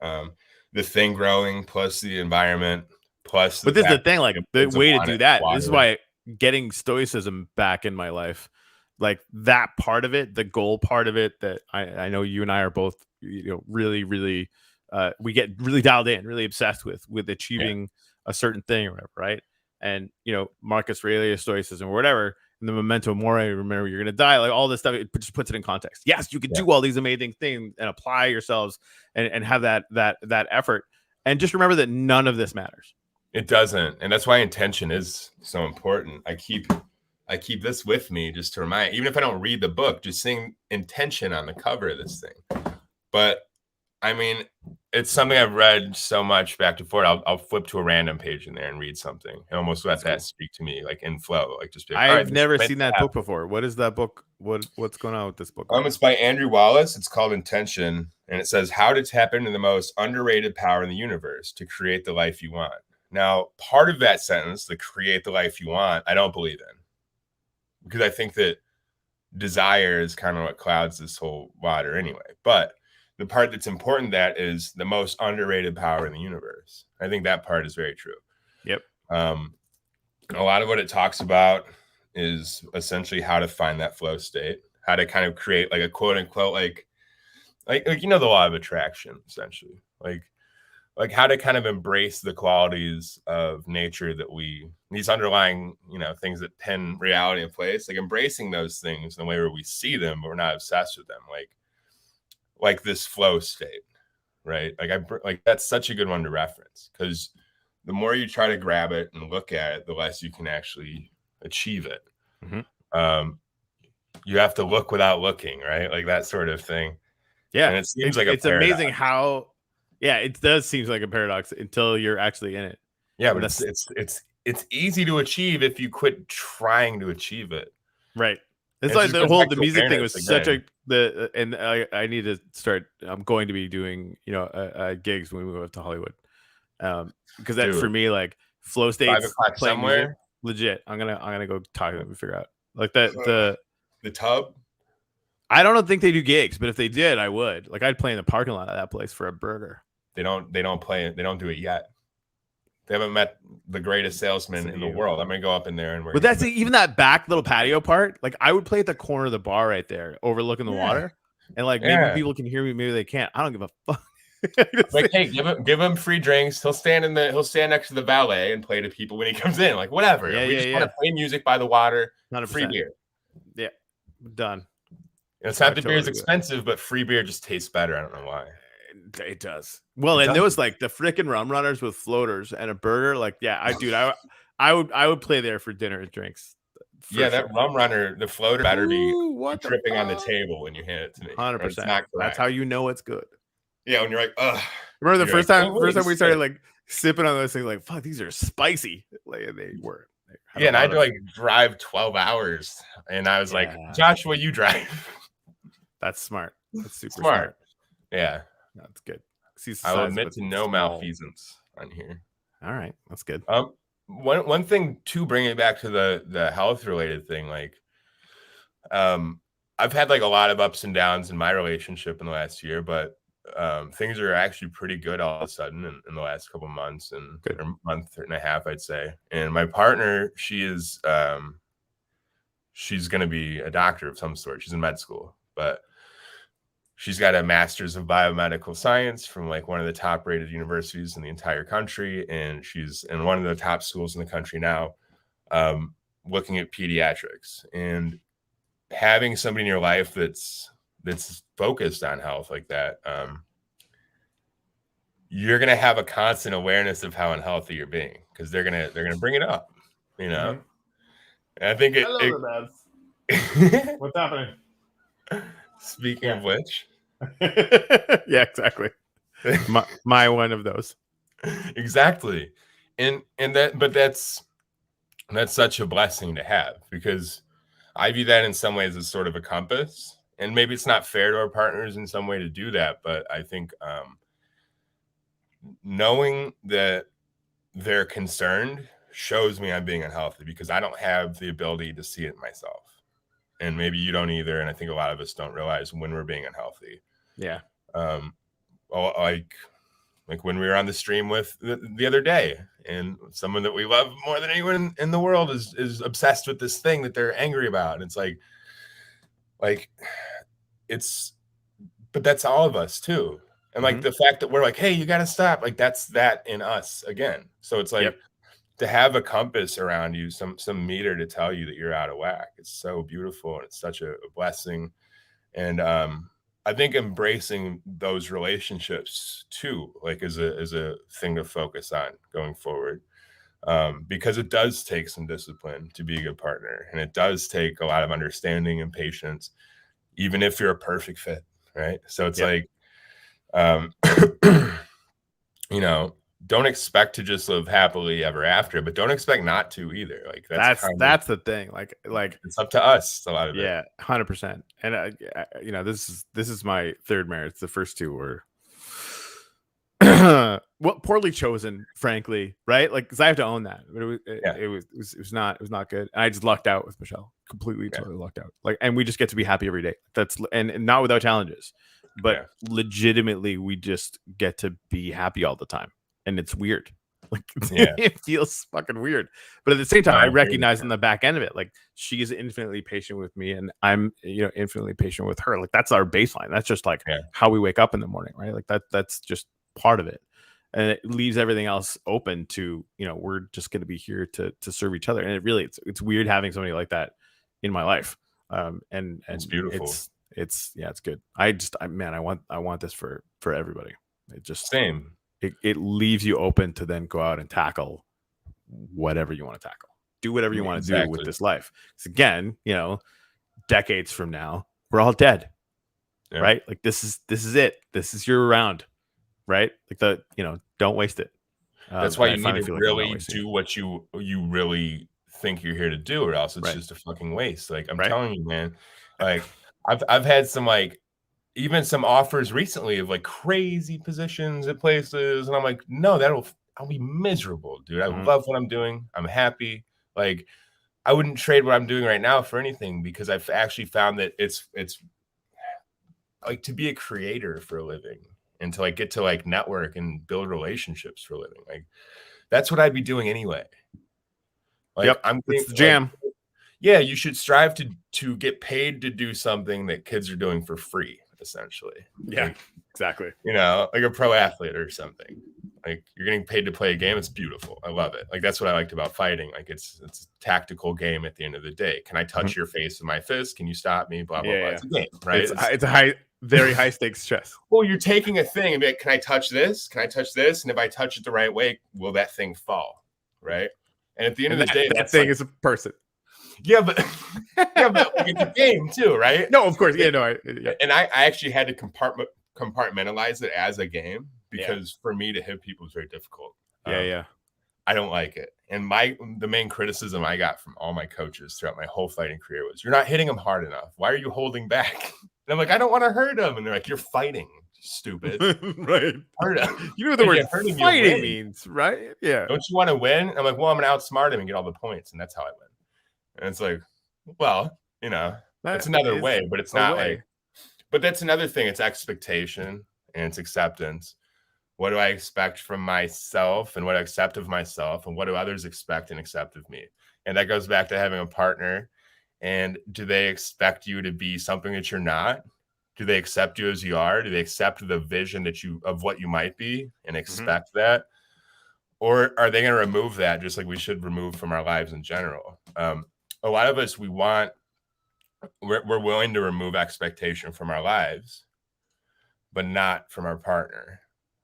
The thing growing plus the environment plus. But this is the thing, like the way to do that. This is why getting stoicism back in my life, like that part of it, the goal part of it, that I know you and I are both, you know, really, really, we get really dialed in, really obsessed with achieving a certain thing or whatever, right? And you know, Marcus Aurelius stoicism or whatever. And the memento mori, remember you're going to die, like all this stuff, it just puts it in context. Yes, you can do all these amazing things and apply yourselves and have that effort. And just remember that none of this matters. It doesn't. And that's why intention is so important. I keep this with me just to remind, even if I don't read the book, just seeing intention on the cover of this thing. But I mean, it's something I've read so much back and forth. I'll flip to a random page in there and read something and almost let that speak to me, like in flow, like just. I've never seen that book before. What is that book? What's going on with this book? It's by Andrew Wallace. It's called Intention, and it says how to tap into the most underrated power in the universe to create the life you want. Now, part of that sentence, the create the life you want, I don't believe in, because I think that desire is kind of what clouds this whole water anyway. But the part that's important, that is the most underrated power in the universe. I think that part is very true. Yep. A lot of what it talks about is essentially how to find that flow state, how to kind of create like a quote unquote, like you know, the law of attraction, essentially, like how to kind of embrace the qualities of nature that these underlying, you know, things that pin reality in place, like embracing those things in a way where we see them, but we're not obsessed with them. Like this flow state, right? Like that's such a good one to reference, because the more you try to grab it and look at it, the less you can actually achieve it. You have to look without looking, right? Like that sort of thing. Yeah. And it seems like it's amazing how, it does seem like a paradox until you're actually in it. Yeah, but it's easy to achieve if you quit trying to achieve it. Right. It's like the music thing was such and I need to start. I'm going to be doing, you know, gigs when we move up to Hollywood, because that for me, like flow states, playing somewhere music, legit. I'm gonna go talk to them and figure out like the Tub. I don't think they do gigs, but if they did, I would. Like I'd play in the parking lot of that place for a burger. They don't play it. They don't do it yet. They haven't met the greatest salesman in the world. I'm gonna go up in there and but that's even that back little patio part. Like I would play at the corner of the bar right there, overlooking the water, and like maybe people can hear me, maybe they can't. I don't give a fuck. Like, hey, give him free drinks. He'll stand next to the valet and play to people when he comes in. Like, whatever. We just want to play music by the water. 100%. Free beer. Yeah, done. It's not the beer is expensive, but free beer just tastes better. I don't know why. It does. Well, and there was like the freaking rum runners with floaters and a burger. Like, yeah, I would play there for dinner and drinks. Yeah, that rum runner, the floater better be dripping on the table when you hand it to me. 100%. That's how you know it's good. Yeah, when you're like, ugh. Remember the first time we started like sipping on those things, like, fuck, these are spicy. Like, they were. Yeah, and I had to like drive 12 hours, and I was like, Joshua, you drive. That's smart. That's super smart. Yeah, that's good. I will admit to no malfeasance on here. All right, that's good. One thing to bring it back to the health related thing, like, I've had like a lot of ups and downs in my relationship in the last year, but things are actually pretty good all of a sudden in the last couple of months or month and a half, I'd say. And my partner, she's going to be a doctor of some sort. She's in med school, but she's got a master's of biomedical science from like one of the top rated universities in the entire country. And she's in one of the top schools in the country now, looking at pediatrics. And having somebody in your life that's focused on health like that, you're going to have a constant awareness of how unhealthy you're being, because they're going to bring it up, you know? Mm-hmm. And I think what's happening? Speaking of which. Yeah, exactly. my one of those. Exactly. And that's such a blessing to have, because I view that in some ways as sort of a compass, and maybe it's not fair to our partners in some way to do that, but I think knowing that they're concerned shows me I'm being unhealthy, because I don't have the ability to see it myself. And maybe you don't either. And I think a lot of us don't realize when we're being unhealthy. Yeah. Like when we were on the stream with the other day, and someone that we love more than anyone in the world is obsessed with this thing that they're angry about. And it's like but that's all of us too. And like the fact that we're like, hey, you got to stop. Like that's that in us again. So it's like, to have a compass around you, some meter to tell you that you're out of whack. It's so beautiful, and it's such a blessing. And I think embracing those relationships too, like is a thing to focus on going forward, because it does take some discipline to be a good partner, and it does take a lot of understanding and patience, even if you're a perfect fit, right? So it's like, you know, don't expect to just live happily ever after, but don't expect not to either. Like that's the thing. Like it's up to us. A lot of it. 100%. And you know, this is my third marriage. The first two were poorly chosen, frankly, right? Like, because I have to own that. But it was not good. And I just lucked out with Michelle, totally lucked out. Like, and we just get to be happy every day. That's and not without challenges, but legitimately, we just get to be happy all the time. And it's weird. Like, it feels fucking weird. But at the same time, I recognize on the back end of it, like, she is infinitely patient with me, and I'm, infinitely patient with her. Like, that's our baseline. That's just like how we wake up in the morning, right? Like that's just part of it. And it leaves everything else open to, we're just going to be here to serve each other. And it really, it's weird having somebody like that in my life. And it's beautiful. It's good. I want this for everybody. It just same. It leaves you open to then go out and tackle whatever you want to tackle. Do whatever you want to do with this life. Because again, decades from now, we're all dead, right? Like this is it. This is your round, right? Like don't waste it. That's why you need to really do what you really think you're here to do, or else it's just a fucking waste. Like I'm telling you, man. Like I've had some even some offers recently of like crazy positions at places. And I'm like, no, I'll be miserable, dude. I love what I'm doing. I'm happy. Like I wouldn't trade what I'm doing right now for anything, because I've actually found that it's like to be a creator for a living, and to get to network and build relationships for a living. Like that's what I'd be doing anyway. It's the jam. You should strive to get paid to do something that kids are doing for free. Essentially, Exactly. You know, like a pro athlete or something. Like you're getting paid to play a game. It's beautiful. I love it. Like that's what I liked about fighting. Like it's a tactical game at the end of the day. Can I touch your face with my fist? Can you stop me? Blah, blah, blah. It's a game, right? It's a very high stakes chess. Well, you're taking a thing and be like, can I touch this? Can I touch this? And if I touch it the right way, will that thing fall? Right. And at the end of the day, that thing is a person. Yeah, but like it's a game too, right? No, of course. Yeah, no. And I actually had to compartmentalize it as a game because for me to hit people is very difficult. I don't like it. And the main criticism I got from all my coaches throughout my whole fighting career was, you're not hitting them hard enough. Why are you holding back? And I'm like, I don't want to hurt them. And they're like, you're fighting, stupid. Right. You know what the word fighting means, right? Yeah. Don't you want to win? And I'm like, well, I'm going to outsmart him and get all the points. And that's how I win. And it's like, well, you know, that's another way, but it's not like, but that's another thing. It's expectation and it's acceptance. What do I expect from myself and what I accept of myself and what do others expect and accept of me? And that goes back to having a partner. And do they expect you to be something that you're not? Do they accept you as you are? Do they accept the vision of what you might be and expect that? Or are they going to remove that just like we should remove from our lives in general? A lot of us, we're willing to remove expectation from our lives, but not from our partner.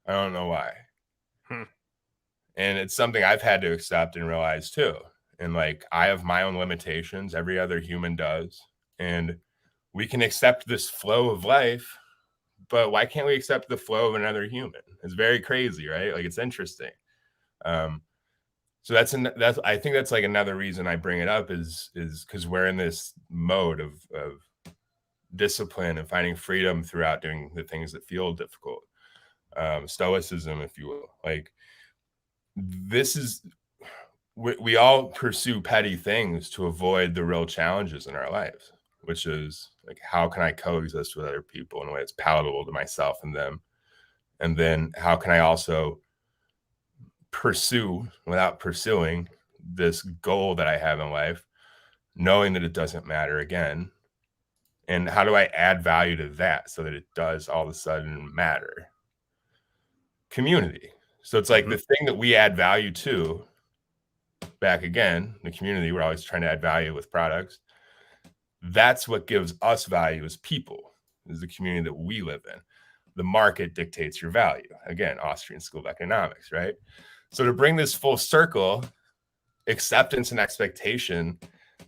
I don't know why. And it's something I've had to accept and realize too. And like, I have my own limitations. Every other human does. And we can accept this flow of life, but why can't we accept the flow of another human? It's very crazy, right? Like it's interesting. So I think that's like another reason I bring it up is because we're in this mode of discipline and finding freedom throughout doing the things that feel difficult. Stoicism, if you will. Like this is, we all pursue petty things to avoid the real challenges in our lives, which is like, how can I coexist with other people in a way that's palatable to myself and them? And then how can I also pursue without pursuing this goal that I have in life, knowing that it doesn't matter again? And how do I add value to that so that it does all of a sudden matter? Community. So it's like the thing that we add value to, back again, the community, we're always trying to add value with products. That's what gives us value as people, is the community that we live in. The market dictates your value. Again, Austrian School of Economics, right? So to bring this full circle, acceptance and expectation,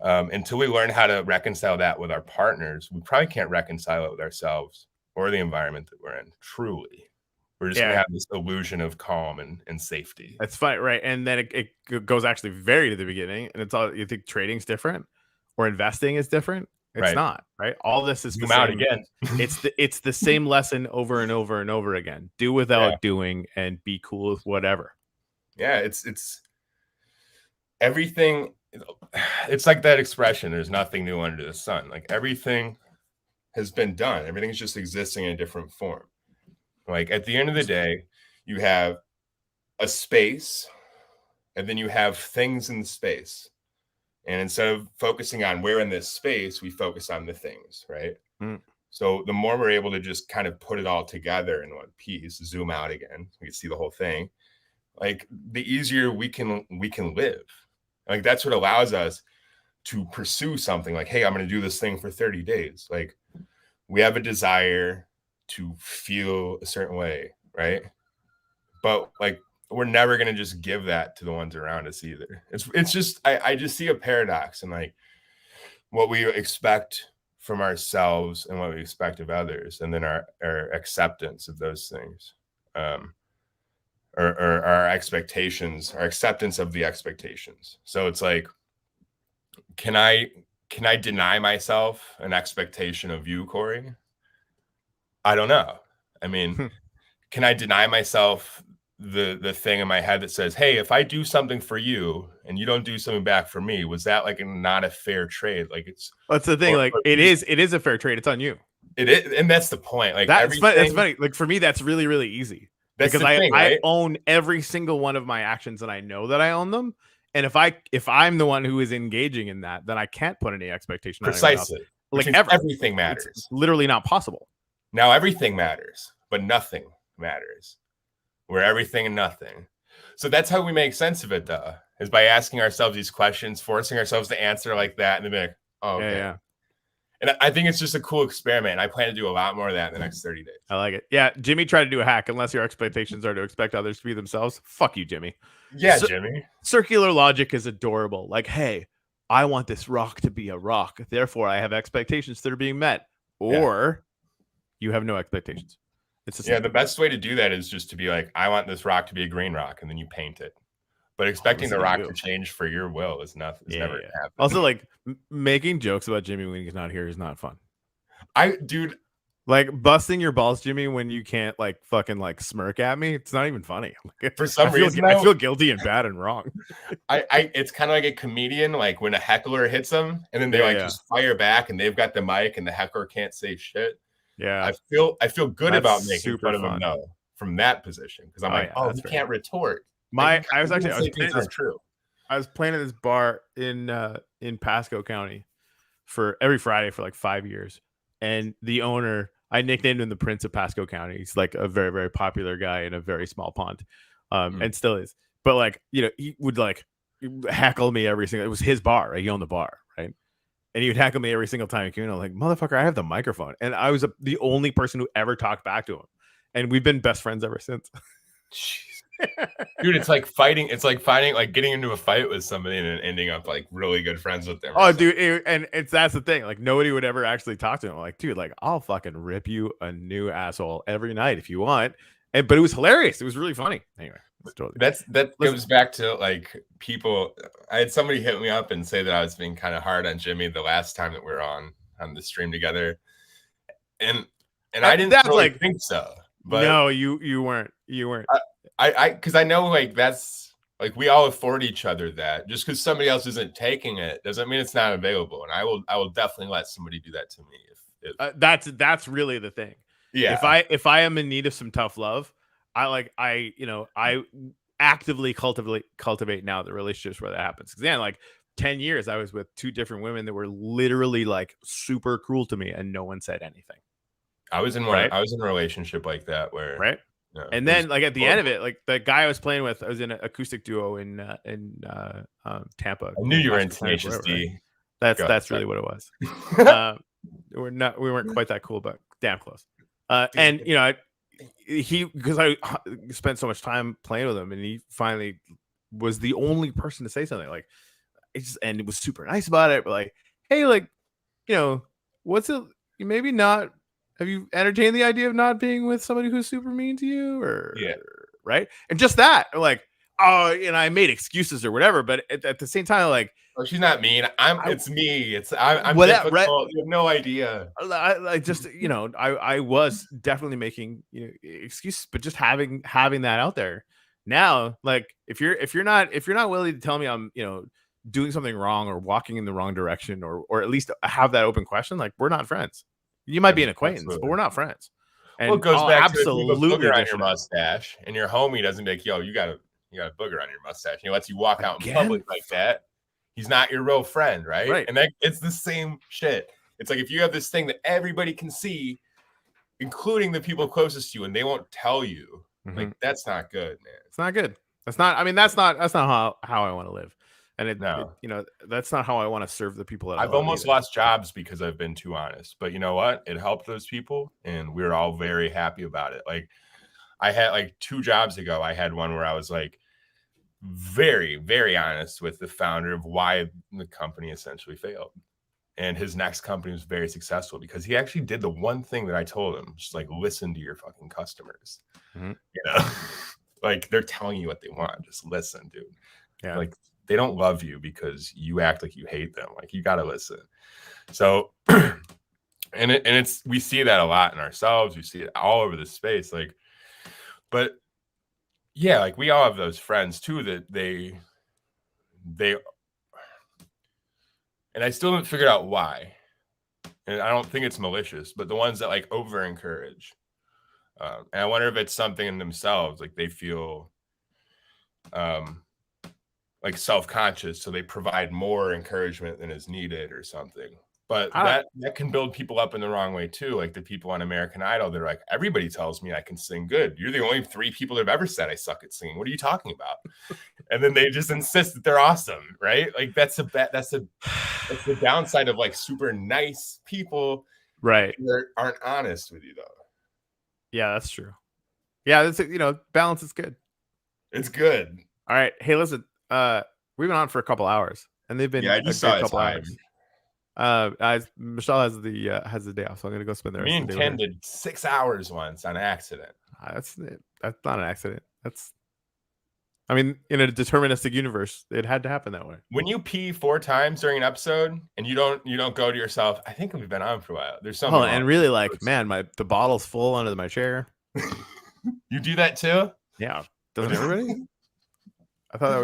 until we learn how to reconcile that with our partners, we probably can't reconcile it with ourselves or the environment that we're in, truly. We're just going to have this illusion of calm and safety. That's fine, right? And then it goes actually very to the beginning, and it's all, you think trading's different or investing is different? It's not, right? All this is Zoom out again. It's the same lesson over and over and over again. Do without doing and be cool with whatever. Yeah, it's everything. It's like that expression, there's nothing new under the sun. Like everything has been done. Everything's just existing in a different form. Like at the end of the day, you have a space and then you have things in the space. And instead of focusing on where in this space, we focus on the things, right? So the more we're able to just kind of put it all together in one piece, zoom out again, we can see the whole thing. Like the easier we can live. Like that's what allows us to pursue something like, hey, I'm going to do this thing for 30 days. Like we have a desire to feel a certain way, right? But like we're never going to just give that to the ones around us either. It's just, I just see a paradox in like what we expect from ourselves and what we expect of others, and then our acceptance of those things, or our expectations, our acceptance of the expectations. So it's like, can I deny myself an expectation of you, Corey? I don't know. I mean, can I deny myself the thing in my head that says, hey, if I do something for you and you don't do something back for me, was that like not a fair trade? Like that's the thing. It is a fair trade. It's on you. It is, and that's the point. Like that's funny. Like for me, that's really, really easy. Because I own every single one of my actions and I know that I own them. And if I'm the one who is engaging in that, then I can't put any expectation on anyone else. Like everything matters. It's literally not possible. Now everything matters. but nothing matters. We're everything and nothing. So that's how we make sense of it, though, is by asking ourselves these questions, forcing ourselves to answer like that, and then be like, oh, okay. Yeah. And I think it's just a cool experiment. I plan to do a lot more of that in the next 30 days. I like it. Yeah, Jimmy tried to do a hack. Unless your expectations are to expect others to be themselves, fuck you, Jimmy. Yeah, Jimmy. Circular logic is adorable. Like, hey, I want this rock to be a rock. Therefore, I have expectations that are being met. Or you have no expectations. It's the best way to do that is just to be like, I want this rock to be a green rock, and then you paint it. But expecting the rock to change for your will is nothing. It's never happened. Also, like making jokes about Jimmy when he's not here is not fun. Dude, like busting your balls, Jimmy, when you can't like fucking like smirk at me. It's not even funny. Like, for some reason, I feel guilty and bad and wrong. It's kind of like a comedian, like when a heckler hits them, and then they just fire back, and they've got the mic, and the heckler can't say shit. Yeah, I feel good about making fun of them though from that position, because I'm he can't retort. I was playing at this bar in Pasco County for every Friday for like 5 years, and the owner, I nicknamed him the Prince of Pasco County. He's like a very, very popular guy in a very small pond, and still is. But like, you know, he would like heckle me every single. It was his bar, right? He owned the bar, right? And he would heckle me every single time he came in. I'm like, motherfucker, I have the microphone, and I was the only person who ever talked back to him, and we've been best friends ever since. Dude, it's like fighting. It's like fighting, like getting into a fight with somebody and ending up like really good friends with them. Oh, dude, that's the thing. Like nobody would ever actually talk to him. Like, dude, like I'll fucking rip you a new asshole every night if you want. But it was hilarious. It was really funny. Anyway, that goes back to like people. I had somebody hit me up and say that I was being kind of hard on Jimmy the last time that we were on the stream together, and I didn't really think so. But no, you weren't. You weren't. Because I know like that's like we all afford each other that. Just because somebody else isn't taking it doesn't mean it's not available, and I will definitely let somebody do that to me if that's really the thing. Yeah, if I am in need of some tough love, I actively cultivate now the relationships where that happens. Because then like 10 years I was with two different women that were literally like super cruel to me, and no one said anything. I was in one. Right? I was in a relationship like that where No, and then like at the end of it, like the guy I was playing with, I was in an acoustic duo in Tampa. I knew you were in Tenacious D. Right? That's really what it was. We weren't quite that cool, but damn close. And you know, because I spent so much time playing with him, and he finally was the only person to say something. Like, and it was super nice about it. But like, hey, like, you know, what's it? Maybe not. Have you entertained the idea of not being with somebody who's super mean to you, or right? And just that, like, oh, and I made excuses or whatever, but at the same time, like, oh, she's not mean. It's me. I'm difficult. Right? You have no idea. I just, you know, I was definitely making excuses, but just having that out there now, like, if you're not willing to tell me I'm, you know, doing something wrong or walking in the wrong direction, or at least have that open question, like, we're not friends. You might be an acquaintance, but we're not friends. And it goes back to if you have a booger on your mustache, and your homie doesn't be like, yo, you got a booger on your mustache, and he lets you walk out in public like that. He's not your real friend, right? And it's the same shit. It's like if you have this thing that everybody can see, including the people closest to you, and they won't tell you, like, that's not good, man. It's not good. That's not how I want to live. And you know, that's not how I want to serve the people that I've almost lost jobs because I've been too honest. But you know what? It helped those people, and we're all very happy about it. Like, I had like 2 jobs ago, I had one where I was like very, very honest with the founder of why the company essentially failed. And his next company was very successful because he actually did the one thing that I told him, just like, listen to your fucking customers. You know, like, they're telling you what they want. Just listen, dude. Yeah. Like, they don't love you because you act like you hate them. Like, you got to listen. So, and we see that a lot in ourselves. We see it all over the space. Like, but yeah, like, we all have those friends too that they, and I still haven't figured out why. And I don't think it's malicious, but the ones that like over encourage. And I wonder if it's something in themselves, like they feel, like self-conscious, so they provide more encouragement than is needed or something. But that can build people up in the wrong way too. Like the people on American Idol, they're like, everybody tells me I can sing good. You're the only 3 people that have ever said I suck at singing. What are you talking about? And then they just insist that they're awesome, right? Like that's the downside of like super nice people, right? That aren't honest with you though. Yeah, that's true. Yeah, that's balance is good. It's good. All right, hey, listen, we've been on for a couple hours, and they've been I just saw a couple hours. Michelle has the day off, so I'm gonna go spend the rest of the day. Me and Ken did 6 hours once on accident. That's not an accident. In a deterministic universe, it had to happen that way. When you pee 4 times during an episode and you don't go to yourself, I think we've been on for a while. There's something. Oh, and really, like, man, the bottle's full under my chair. You do that too? Yeah, doesn't everybody? I thought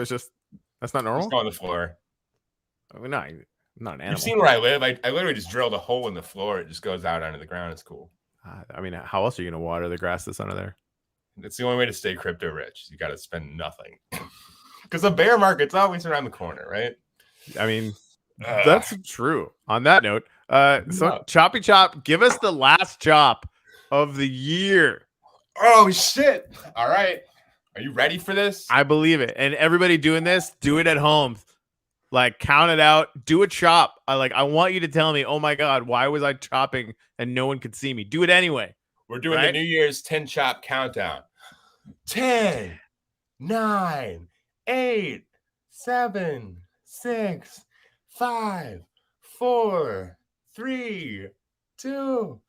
that's not normal. Just go on the floor. I mean, not an animal. You've seen where I live. I literally just drilled a hole in the floor. It just goes out onto the ground. It's cool. How else are you gonna water the grass that's under there? It's the only way to stay crypto rich. You got to spend nothing, because the bear market's always around the corner, right? I mean, that's true. On that note, so Choppy Chop, give us the last chop of the year. Oh shit! All right, are you ready for this? I believe it. And everybody doing this, do it at home. Like, count it out. Do a chop. I want you to tell me, oh my God, why was I chopping and no one could see me? Do it anyway. We're doing the New Year's 10 chop countdown. 10, 9, 8, 7, 6, 5, 4, 3, 2,